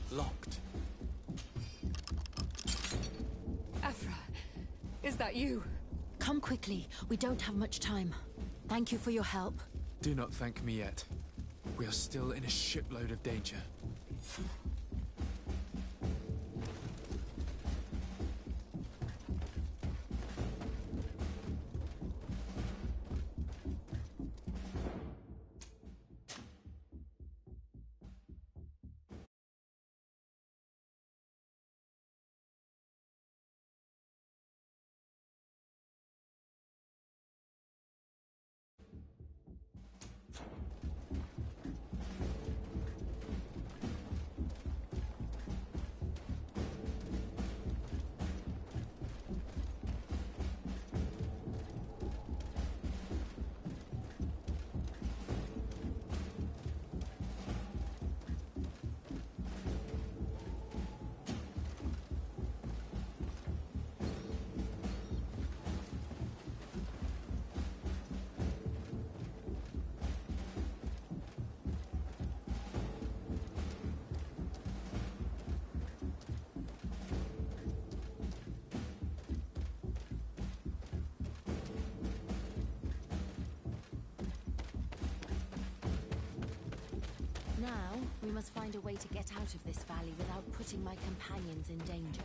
Locked. Afra, is that you? Come quickly. We don't have much time. Thank you for your help. Do not thank me yet. We are still in a shipload of danger. Now, we must find a way to get out of this valley without putting my companions in danger.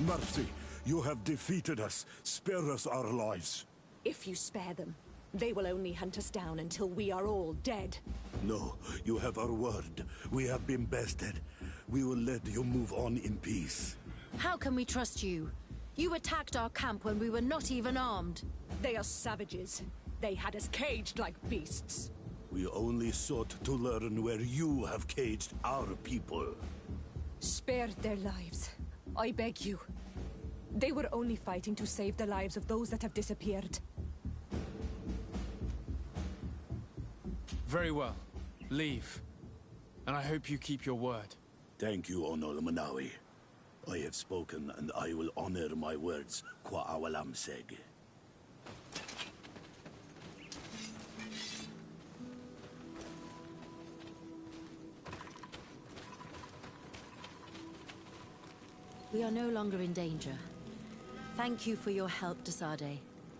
Mercy, you have defeated us. Spare us our lives. If you spare them, They will only hunt us down until we are all dead. No, you have our word. We have been bested. We will let you move on in peace. How can we trust you? You attacked our camp when we were not even armed. They are savages. They had us caged like beasts. We only sought to learn where you have caged our people. Spare their lives. I beg you. They were only fighting to save the lives of those that have disappeared. Very well. Leave. And I hope you keep your word. Thank you, Onol Manawi. I have spoken, and I will honor my words, Kwa awalam seg. We are no longer in danger. Thank you for your help, Desade.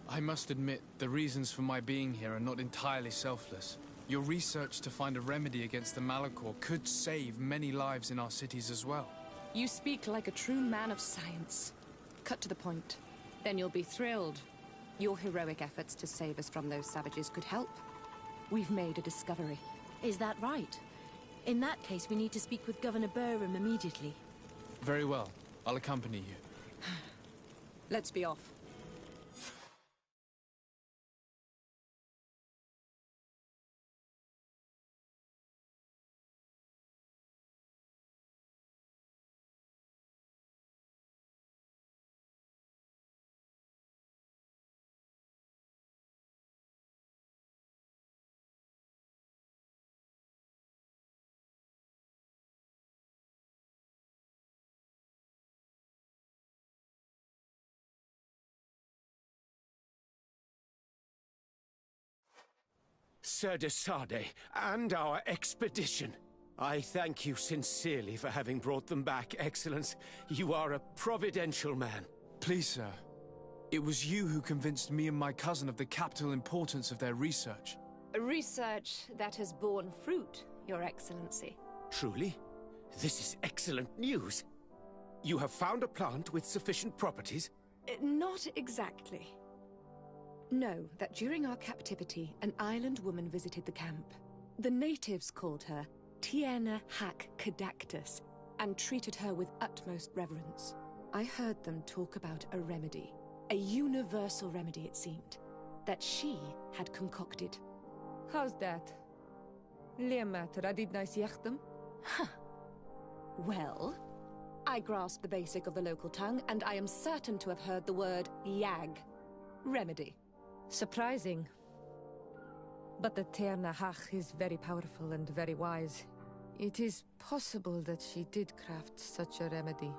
I must admit, the reasons for my being here are not entirely selfless. Your research to find a remedy against the Malachor could save many lives in our cities as well. You speak like a true man of science. Cut to the point. Then you'll be thrilled. Your heroic efforts to save us from those savages could help. We've made a discovery. Is that right? In that case, we need to speak with Governor Bicsum immediately. Very well. I'll accompany you. Let's be off. Sir Desade, and our expedition. I thank you sincerely for having brought them back, Excellence. You are a providential man. Please, sir. It was you who convinced me and my cousin of the capital importance of their research. Research that has borne fruit, Your Excellency. Truly? This is excellent news. You have found a plant with sufficient properties? Not exactly. Know that during our captivity, an island woman visited the camp. The natives called her Tiena Hack Cadactus and treated her with utmost reverence. I heard them talk about a remedy, a universal remedy it seemed, that she had concocted. How's that? Liamat radidnais yachtem? Huh. Well, I grasp the basic of the local tongue, and I am certain to have heard the word yag. Remedy. Surprising. But the Terna Hach is very powerful and very wise. It is possible that she did craft such a remedy.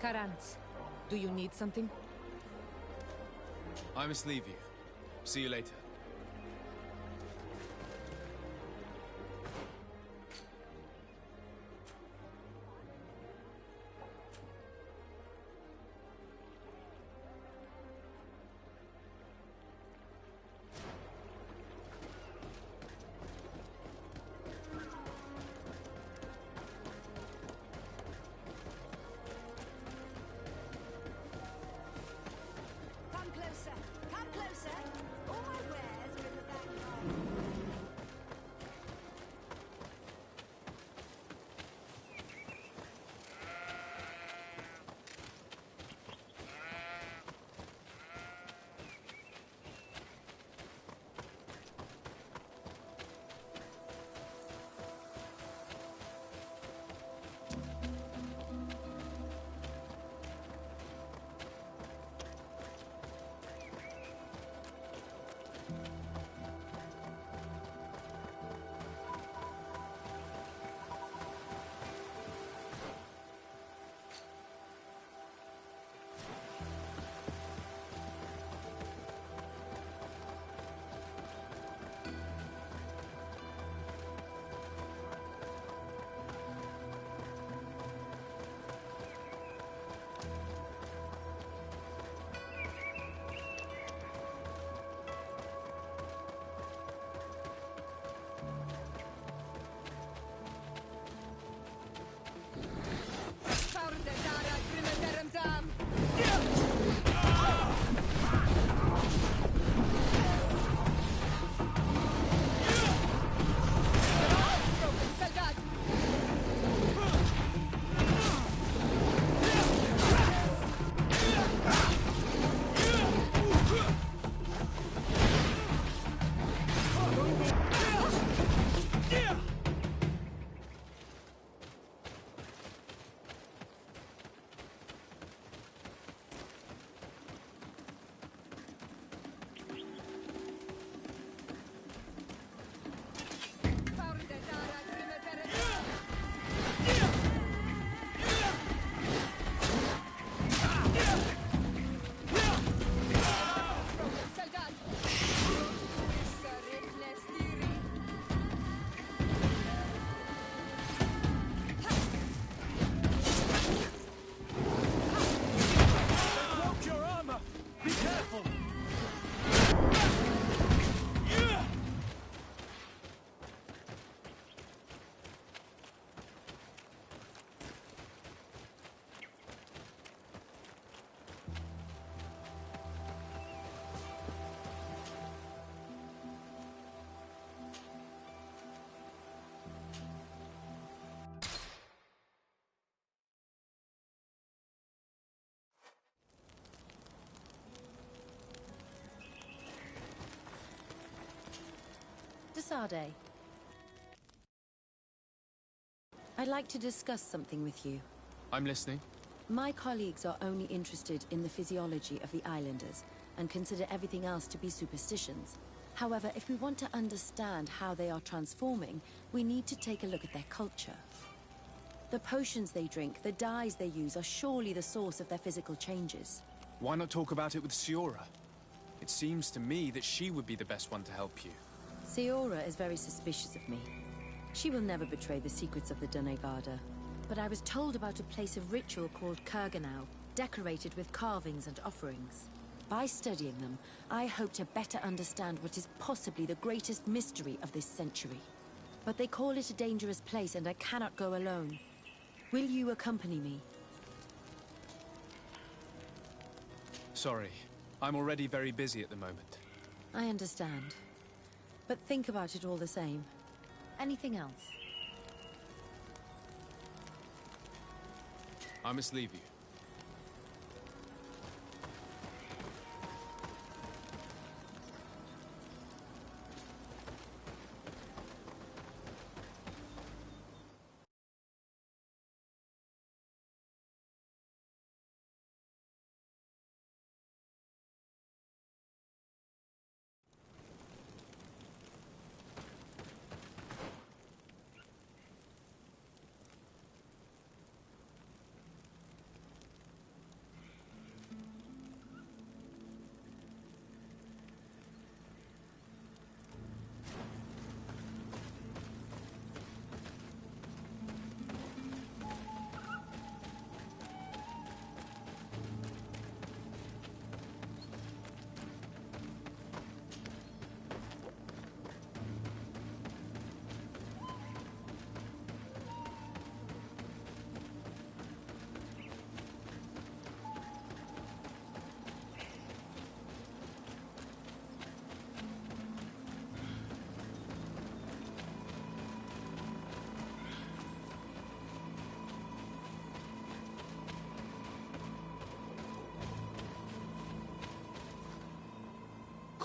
Karantz, do you need something? I must leave you. See you later. Come closer! Come closer! On my way! Sade. I'd like to discuss something with you. I'm listening. My colleagues are only interested in the physiology of the islanders and consider everything else to be superstitions. However, if we want to understand how they are transforming, we need to take a look at their culture. The potions they drink, the dyes they use are surely the source of their physical changes. Why not talk about it with Siora? It seems to me that she would be the best one to help you. Siora is very suspicious of me. She will never betray the secrets of the Doneigada. But I was told about a place of ritual called Kurganau, decorated with carvings and offerings. By studying them, I hope to better understand what is possibly the greatest mystery of this century. But they call it a dangerous place and I cannot go alone. Will you accompany me? Sorry. I'm already very busy at the moment. I understand. But think about it all the same. Anything else? I must leave you.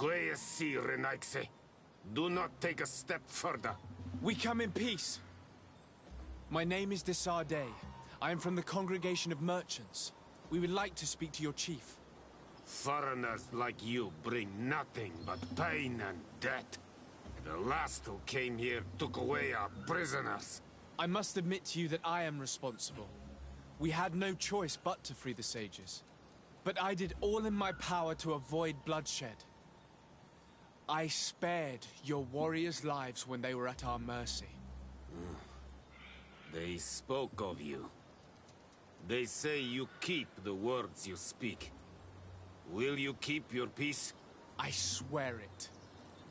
Quiesci, Renaigse. Do not take a step further. We come in peace. My name is Desarde. I am from the Congregation of Merchants. We would like to speak to your chief. Foreigners like you bring nothing but pain and death. The last who came here took away our prisoners. I must admit to you that I am responsible. We had no choice but to free the sages. But I did all in my power to avoid bloodshed. I spared your warriors' lives when they were at our mercy. They spoke of you. They say you keep the words you speak. Will you keep your peace? I swear it.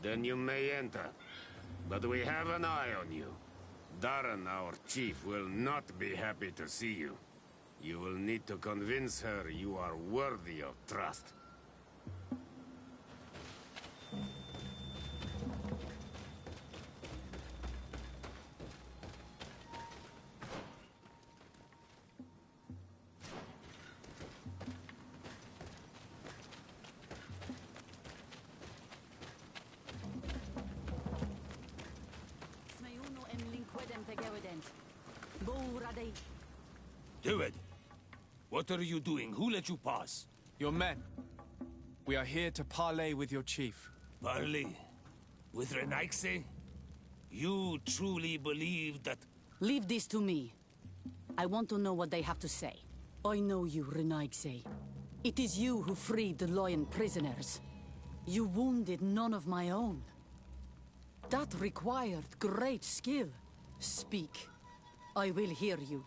Then you may enter. But we have an eye on you. Darren, our chief, will not be happy to see you. You will need to convince her you are worthy of trust. Do it! What are you doing? Who let you pass? Your men. We are here to parley with your chief. Parley? With Renaigse? You truly believe that... Leave this to me. I want to know what they have to say. I know you, Renaigse. It is you who freed the lion prisoners. You wounded none of my own. That required great skill. Speak. I will hear you.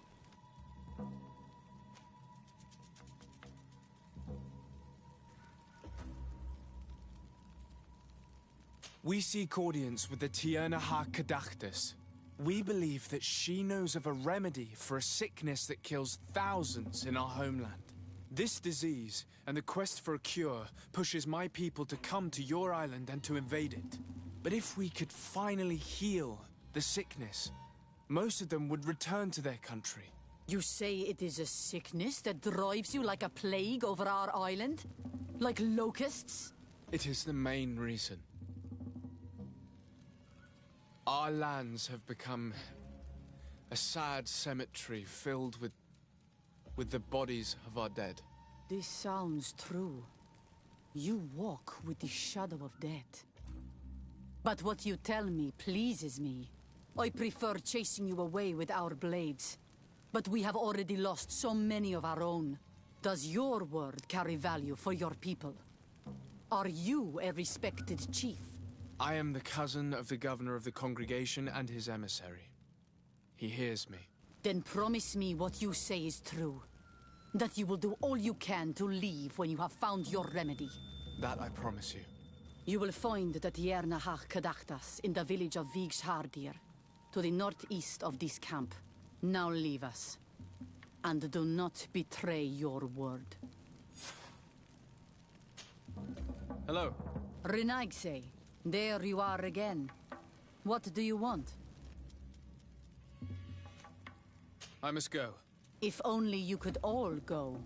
We seek audience with the Tierna Ha Kadachtas. We believe that she knows of a remedy for a sickness that kills thousands in our homeland. This disease, and the quest for a cure, pushes my people to come to your island and to invade it. But if we could finally heal the sickness, most of them would return to their country. You say it is a sickness that drives you like a plague over our island? Like locusts? It is the main reason. Our lands have become a sad cemetery filled with the bodies of our dead. This sounds true. You walk with the shadow of death. But what you tell me pleases me. I prefer chasing you away with our blades. But we have already lost so many of our own. Does your word carry value for your people? Are you a respected chief? I am the cousin of the governor of the congregation and his emissary. He hears me. Then promise me what you say is true. That you will do all you can to leave when you have found your remedy. That I promise you. You will find the Tiernahach Kadachtas in the village of Vigshardir, to the northeast of this camp. Now leave us. And do not betray your word. Hello. Renaigse, there you are again. What do you want? I must go. If only you could all go.